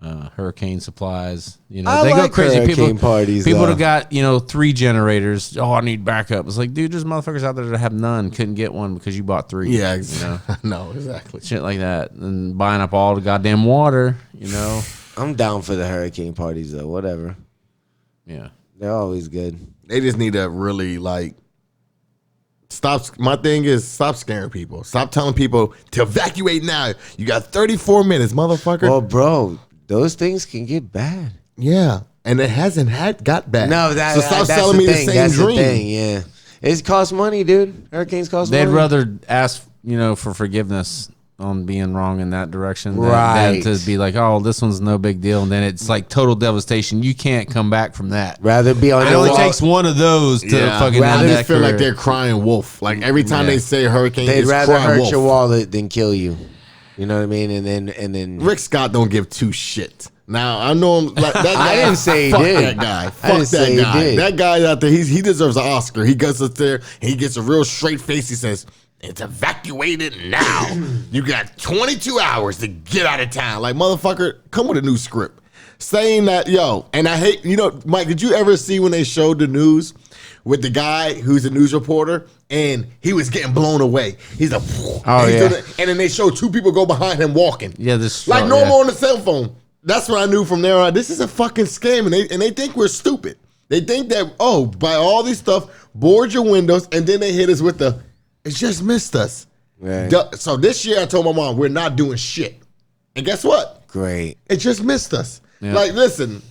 Hurricane supplies. You know, they go crazy. People that got 3 generators. Oh, I need backup. It's like, dude, there's motherfuckers out there that have none, couldn't get one because you bought 3. Yeah, exactly. No, exactly. Shit like that, and buying up all the goddamn water. You know, I'm down for the hurricane parties though. Whatever. Yeah, they're always good. They just need to really stop. My thing is stop scaring people. Stop telling people to evacuate now. You got 34 minutes, motherfucker. Well, bro, those things can get bad. Yeah, and it hasn't got bad. No, so stop selling me the same dream. The thing, yeah, it costs money, dude. Hurricanes cost money. They'd rather ask, for forgiveness on being wrong in that direction than to be like, oh, this one's no big deal, and then it's like total devastation. You can't come back from that. Rather be on. It only takes one of those to fucking. I just feel like they're crying wolf. Like every time they say hurricane, they'd rather hurt wolf. your wallet than kill you. You know what I mean? And then Rick Scott don't give two shits. Now I know him. Like, that guy, I didn't say he fuck did. That guy. Fuck that guy. That guy out there. He deserves an Oscar. He gets up there. He gets a real straight face. He says, "It's evacuated now. You got 22 hours to get out of town." Like, motherfucker, come with a new script. Saying that, and I hate, Mike, did you ever see when they showed the news with the guy who's a news reporter and he was getting blown away? He's like, and then they show two people go behind him walking. Yeah, this like normal on the cell phone. That's what I knew from there on. This is a fucking scam, and they think we're stupid. They think that, by all this stuff, board your windows, and then they hit us with the, it just missed us. Right. So this year I told my mom, we're not doing shit. And guess what? Great. It just missed us. Yeah. Like, listen,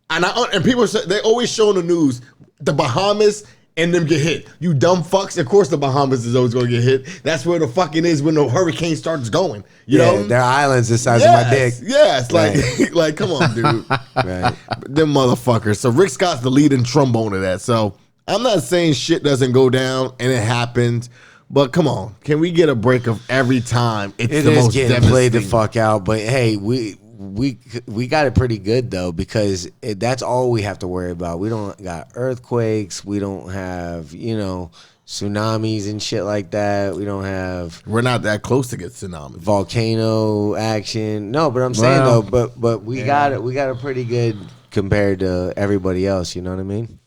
and people say, they always show in the news, the Bahamas and them get hit. You dumb fucks. Of course the Bahamas is always going to get hit. That's where the fucking is when the hurricane starts going. You know? They're islands the size of my dick. Yes, like come on, dude. Right. Them motherfuckers. So Rick Scott's the leading trombone of that. So I'm not saying shit doesn't go down and it happens, but come on, can we get a break of every time it's the most getting played the fuck out? But hey, we got it pretty good though, because that's all we have to worry about. We don't got earthquakes. We don't have tsunamis and shit like that. We don't have. We're not that close to get tsunami, volcano action. No, but I'm saying though, but we got it. We got it pretty good compared to everybody else. You know what I mean?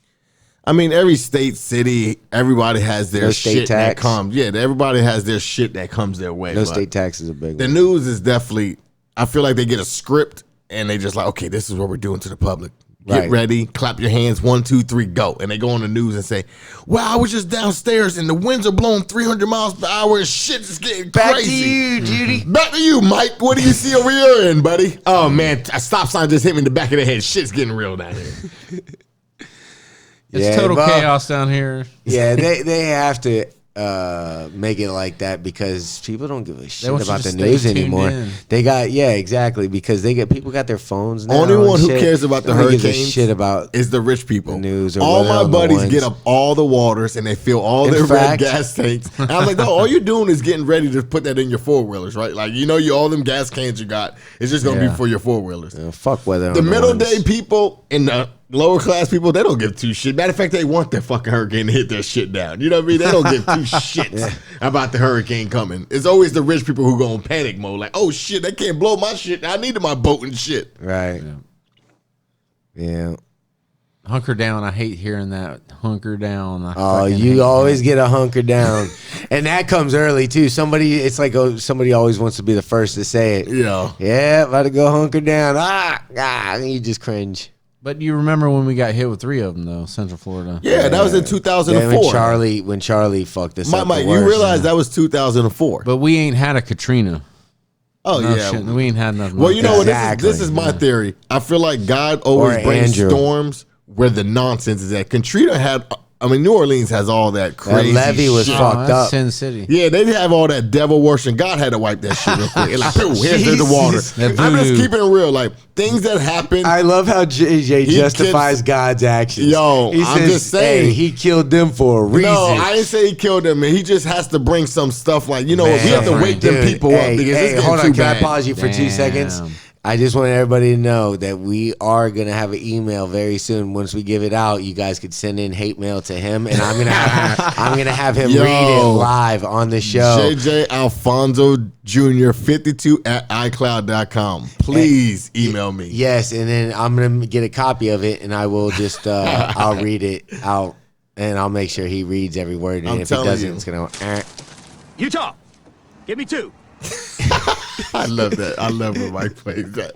I mean, every state, city, everybody has their shit tax. that comes. Yeah, everybody has their shit that comes their way. No state tax is a big one. The news is definitely, I feel like they get a script and they just like, okay, this is what we're doing to the public. Get ready, clap your hands, 1, 2, 3, go. And they go on the news and say, well, I was just downstairs and the winds are blowing 300 miles per hour and shit is getting Back crazy. to you, Judy. Back to you, Mike. What do you see over your end, buddy? Oh, man, a stop sign just hit me in the back of the head. Shit's getting real down here. It's total chaos down here. Yeah, they have to make it like that because people don't give a shit about the news anymore. They got exactly, because people got their phones now. Only one who cares about the hurricanes shit about is the rich people. The news. Or all my buddies get up all the waters and they fill all their red gas tanks. And I'm like, no, all you're doing is getting ready to put that in your 4-wheelers, right? Like, all them gas cans you got, it's just gonna be for your 4-wheelers. Fuck weather. The middle day people and the lower class people, they don't give two shit. Matter of fact, they want that fucking hurricane to hit their shit down. You know what I mean? They don't give two shits about the hurricane coming. It's always the rich people who go in panic mode. Like, oh shit, they can't blow my shit. I needed my boat and shit. Right. Yeah. Hunker down. I hate hearing that. Hunker down. You always get a hunker down. And that comes early too. Somebody always wants to be the first to say it. Yeah. Yeah, about to go hunker down. You just cringe. But you remember when we got hit with 3 of them, though, Central Florida? Yeah, that was in 2004. When Charlie fucked us up. Mike, you realize that was 2004. But we ain't had a Katrina. Oh, yeah. Shit, we ain't had nothing. Well, you know what? This is my theory. I feel like God always brings storms where the nonsense is at. Katrina had... New Orleans has all that crazy that levee was shit. fucked up. Sin City. Yeah, they have all that devil worship. God had to wipe that shit real quick. Like, here's the water. I'm just keeping it real. Like, things that happen. I love how JJ justifies God's actions. He says, just saying. Hey, he killed them for a reason. No, I didn't say he killed them. He just has to bring some stuff like, we have to wake them people up. Because it's hold on, too can bad. I pause you for 2 seconds? I just want everybody to know that we are gonna have an email very soon. Once we give it out, you guys could send in hate mail to him, and I'm gonna have him read it live on the show. JJ Alfonso Jr. 52 at iCloud.com. Please email me. Yes, and then I'm gonna get a copy of it, and I will just I'll read it out, and I'll make sure he reads every word. And if he doesn't, it's gonna. Utah, give me 2. I love that. I love when Mike plays that.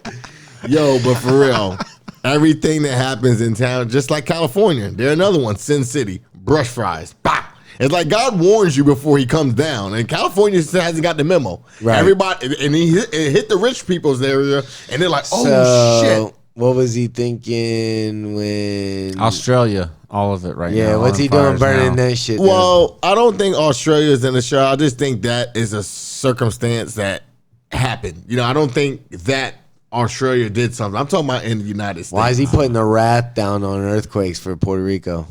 Yo, but for real, everything that happens in town, just like California, there's another one, Sin City, brush fries. Bah! It's like God warns you before he comes down, and California still hasn't got the memo. Right. Everybody, and it hit the rich people's area, and they're like, "Oh shit!" What was he thinking when Australia, all of it right now? Yeah, what's he doing burning that shit down? Well, I don't think Australia's in the show. I just think that is a circumstance that happened. You know, I don't think that Australia did something. I'm talking about in the United States. Why is he putting the wrath down on earthquakes for Puerto Rico?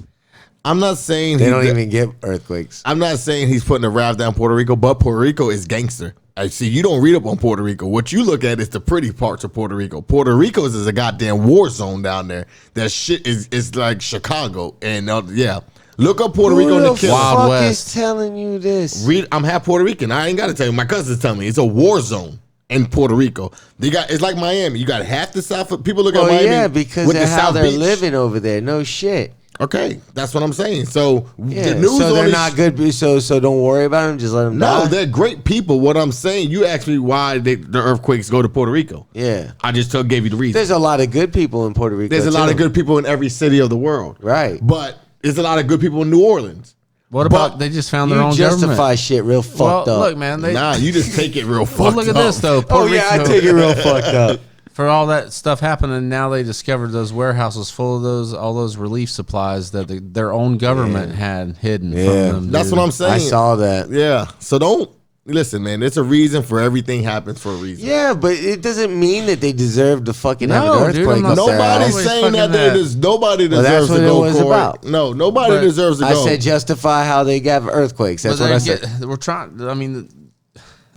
I'm not saying they don't even get earthquakes. I'm not saying he's putting the wrath down Puerto Rico, but Puerto Rico is gangster. I see. You don't read up on Puerto Rico. What you look at is the pretty parts of Puerto Rico. Puerto Rico is a goddamn war zone down there. That shit is like Chicago. And yeah, look up Puerto Rico and the kill. Wild West is telling you this. I'm half Puerto Rican. I ain't got to tell you. My cousins tell me it's a war zone in Puerto Rico. It's like Miami. You got half the South. People look at Miami. Yeah, because with of how they're Beach. living over there. No shit. Okay, that's what I'm saying. So yeah, the news so they're not good. So don't worry about them. Just let them die. No, they're great people. What I'm saying, you asked me why the earthquakes go to Puerto Rico. Yeah, I just gave you the reason. There's a lot of good people in Puerto Rico. There's a lot of good people in every city of the world. Right, but there's a lot of good people in New Orleans. What about they just found their own government? You justify shit real fucked up. Look, man. You just take it real fucked up. Well, look at this though. Puerto Rico, I take it real fucked up. For all that stuff happening, now they discovered those warehouses full of all those relief supplies that their own government had hidden from them. That's what I'm saying. I saw that. Yeah. So don't listen, man. There's a reason for everything happens for a reason. Yeah, but it doesn't mean that they deserve to fucking have an earthquake. Dude, nobody's saying that nobody deserves to go. That's what it was about. No, nobody deserves to go. I said justify how they have earthquakes. That's what I said. We're trying. I mean.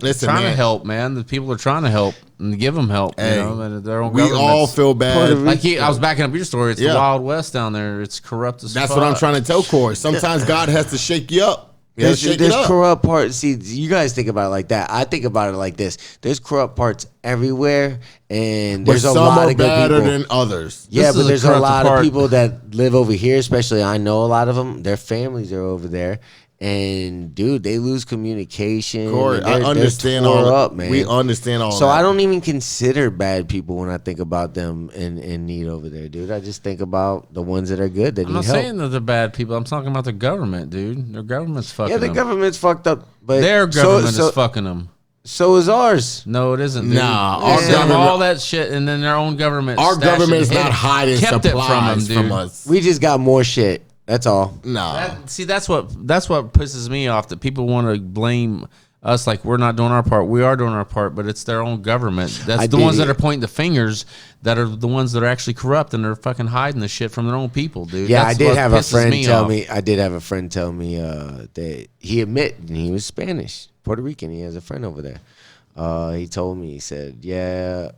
Listen, trying to help, man. The people are trying to help and give them help. Hey, you know, and their own we all feel bad. Like I was backing up your story. It's the Wild West down there. It's corrupt as fuck. That's what I'm trying to tell Corey. Sometimes God has to shake you up. There's corrupt parts. See, you guys think about it like that. I think about it like this. There's corrupt parts everywhere, and there's a lot of good people. Some are better than others. Yeah, but there's a lot of people that live over here, especially I know a lot of them. Their families are over there. And dude, they lose communication. Corey, I understand all up, man. We understand all. So I don't even consider bad people when I think about them in need over there, dude. I just think about the ones that are good that need help. I'm not saying that they're bad people. I'm talking about the government, dude. Their government's fucking. Yeah, the government's fucked up, but their government is fucking them. So is ours. No, it isn't. Dude. Nah, our government, all that shit, and then their own government. Our government is not hiding supplies from us. We just got more shit. That's all. No. That's what pisses me off. That people want to blame us like we're not doing our part. We are doing our part, but it's their own government. That's the ones that are pointing the fingers that are the ones that are actually corrupt and they're fucking hiding the shit from their own people, dude. Yeah, That's I did have a friend tell me. I did have a friend tell me that he admitted he was Spanish, Puerto Rican. He has a friend over there. He told me, he said, "Yeah,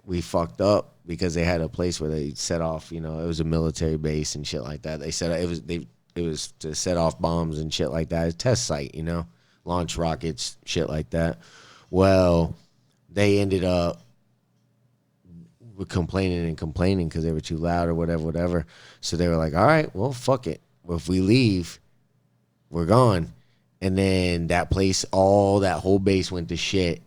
we fucked up." Because they had a place where they set off, you know, it was a military base and shit like that. They said it was to set off bombs and shit like that. It's a test site, you know, launch rockets, shit like that. Well, they ended up complaining because they were too loud or whatever. So they were like, all right, well, fuck it. Well, if we leave, we're gone. And then that place, that whole base went to shit.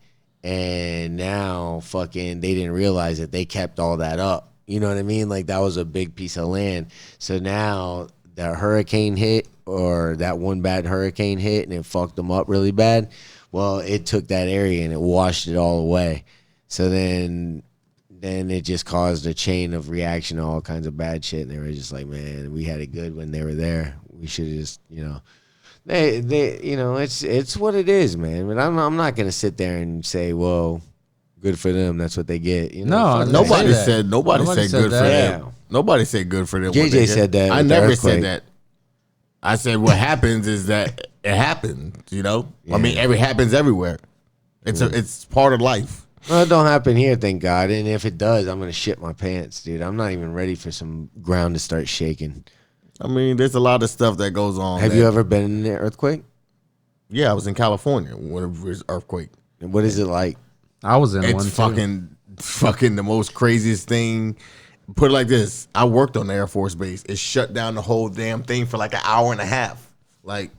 And now fucking they didn't realize that they kept all that up. You know what I mean? Like that was a big piece of land. So now the hurricane hit or that one bad hurricane hit and it fucked them up really bad. Well, it took that area and it washed it all away. So then it just caused a chain of reaction to all kinds of bad shit. And they were just like, man, we had it good when they were there. We should have just, you know. They you know, it's what it is, man. But I'm not gonna sit there and say, well, good for them. That's what they get. You know, no, nobody said good for them. Nobody said good for them. JJ said that. I never said that. I said what happens is that it happens. You know, I mean, it happens everywhere. It's part of life. Well, it don't happen here, thank God. And if it does, I'm gonna shit my pants, dude. I'm not even ready for some ground to start shaking. I mean, there's a lot of stuff that goes on. Have you ever been in an earthquake? Yeah, I was in California when it was earthquake. And what is it like? I was in one. It's fucking the most craziest thing. Put it like this: I worked on the Air Force Base. It shut down the whole damn thing for like an hour and a half. Like,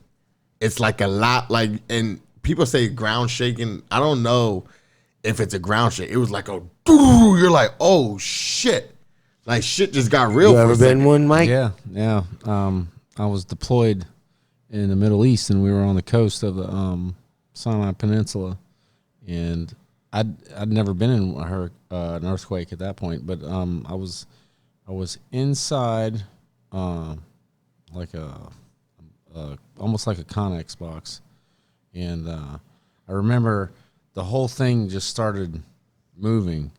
it's like a lot. Like, and people say ground shaking. I don't know if it's a ground shake. It was like a. You're like, oh shit. Like shit just got real. You ever been one, Mike? Yeah. I was deployed in the Middle East, and we were on the coast of the Sinai Peninsula, and I'd never been in an earthquake at that point. But I was inside, like almost like a Connex box, and I remember the whole thing just started moving.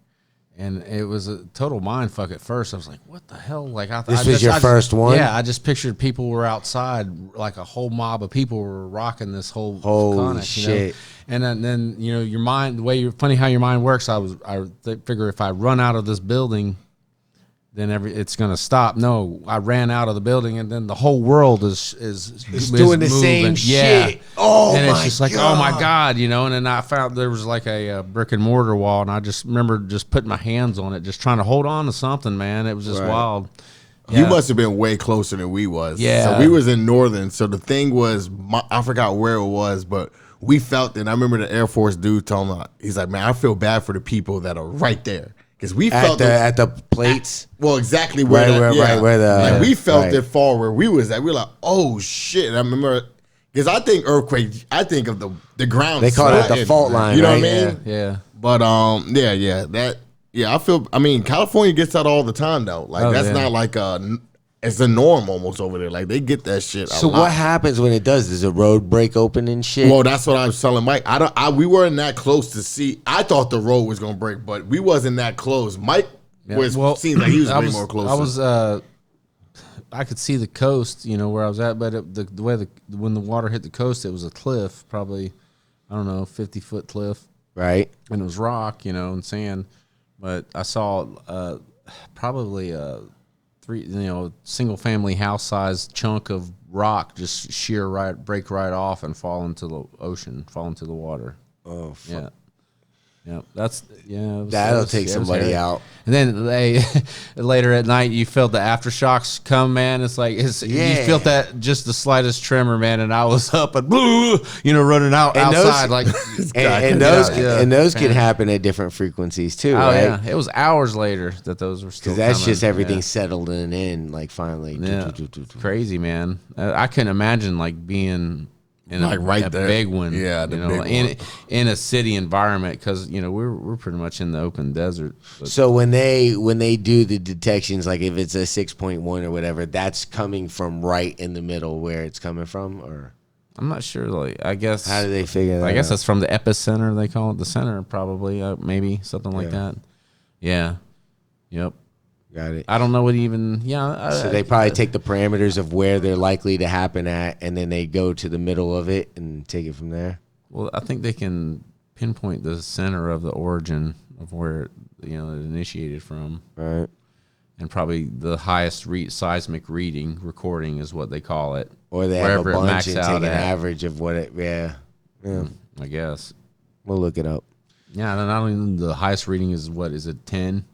And it was a total mind fuck at first. I was like, "What the hell?" Like, this was your first one. Yeah, I just pictured people were outside, like a whole mob of people were rocking this whole holy shit. You know? And then your mind, the way funny how your mind works. I figure if I run out of this building, then it's gonna stop. No, I ran out of the building, and then the whole world is doing the same shit. Oh, and my it's just like, God. oh my God, And then I found there was like a brick and mortar wall, and I just remember just putting my hands on it, just trying to hold on to something, man. It was just wild. Yeah. You must have been way closer than we was. Yeah. So we was in Northern. So the thing was, I forgot where it was, but we felt it. I remember the Air Force dude told me, he's like, man, I feel bad for the people that are right there. Because we felt at the plates. Well, exactly where we felt right. it fall where we was at. We were like, oh shit. And I remember, because I think earthquake, I think of the ground. They call it the fault line. You know right? what I mean? Yeah. But I mean, California gets that all the time though. Like that's not like it's a norm almost over there. Like they get that shit. So what happens when it does? Does a road break open and shit? Well, that's what I was telling Mike. We weren't that close to see. I thought the road was gonna break, but we wasn't that close. Mike seemed like he was way more close. I could see the coast, where I was at, but the way when the water hit the coast, it was a cliff, probably, I don't know, 50-foot cliff, right? And it was rock, and sand. But I saw probably a single family house size chunk of rock just break right off and fall into the ocean, fall into the water. Oh, fuck. Yeah, that'll take somebody out. And then later at night, you felt the aftershocks come, man. It's like you felt that just the slightest tremor, man. And I was up and running outside like. and those can happen at different frequencies too. Oh right? Yeah, it was hours later that those were still. Because that's just everything settling in, like finally. Yeah, crazy, man. I couldn't imagine like being. In like right a there, big one, yeah, the big one. In a city environment, because we're pretty much in the open desert. So when they do the detections, like if it's a 6.1 or whatever, that's coming from right in the middle where it's coming from, or I'm not sure. Like I guess how do they figure that? I guess that's from the epicenter. They call it the center, probably, maybe something like that. Yeah. Yep. Got it. I don't know what even. Yeah. So they probably take the parameters of where they're likely to happen at, and then they go to the middle of it and take it from there. Well, I think they can pinpoint the center of the origin of where it initiated from. Right. And probably the highest seismic recording is what they call it. Or they have a bunch and take an average of what it. Yeah. I guess. We'll look it up. Yeah, and not only the highest reading is what is it 10.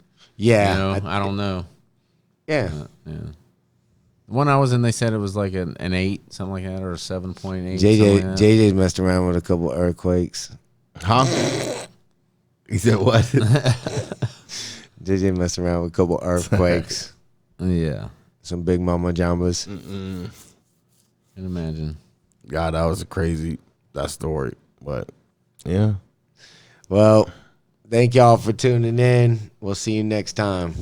Yeah, I don't know. Yeah, yeah. The one I was in, they said it was like an 8, something like that, or a 7.8. JJ's messed around with a couple earthquakes. Huh? He said what? JJ messed around with a couple earthquakes. Yeah, some big mama jambas. Can imagine. God, that was that story. But yeah. Well. Thank y'all for tuning in. We'll see you next time.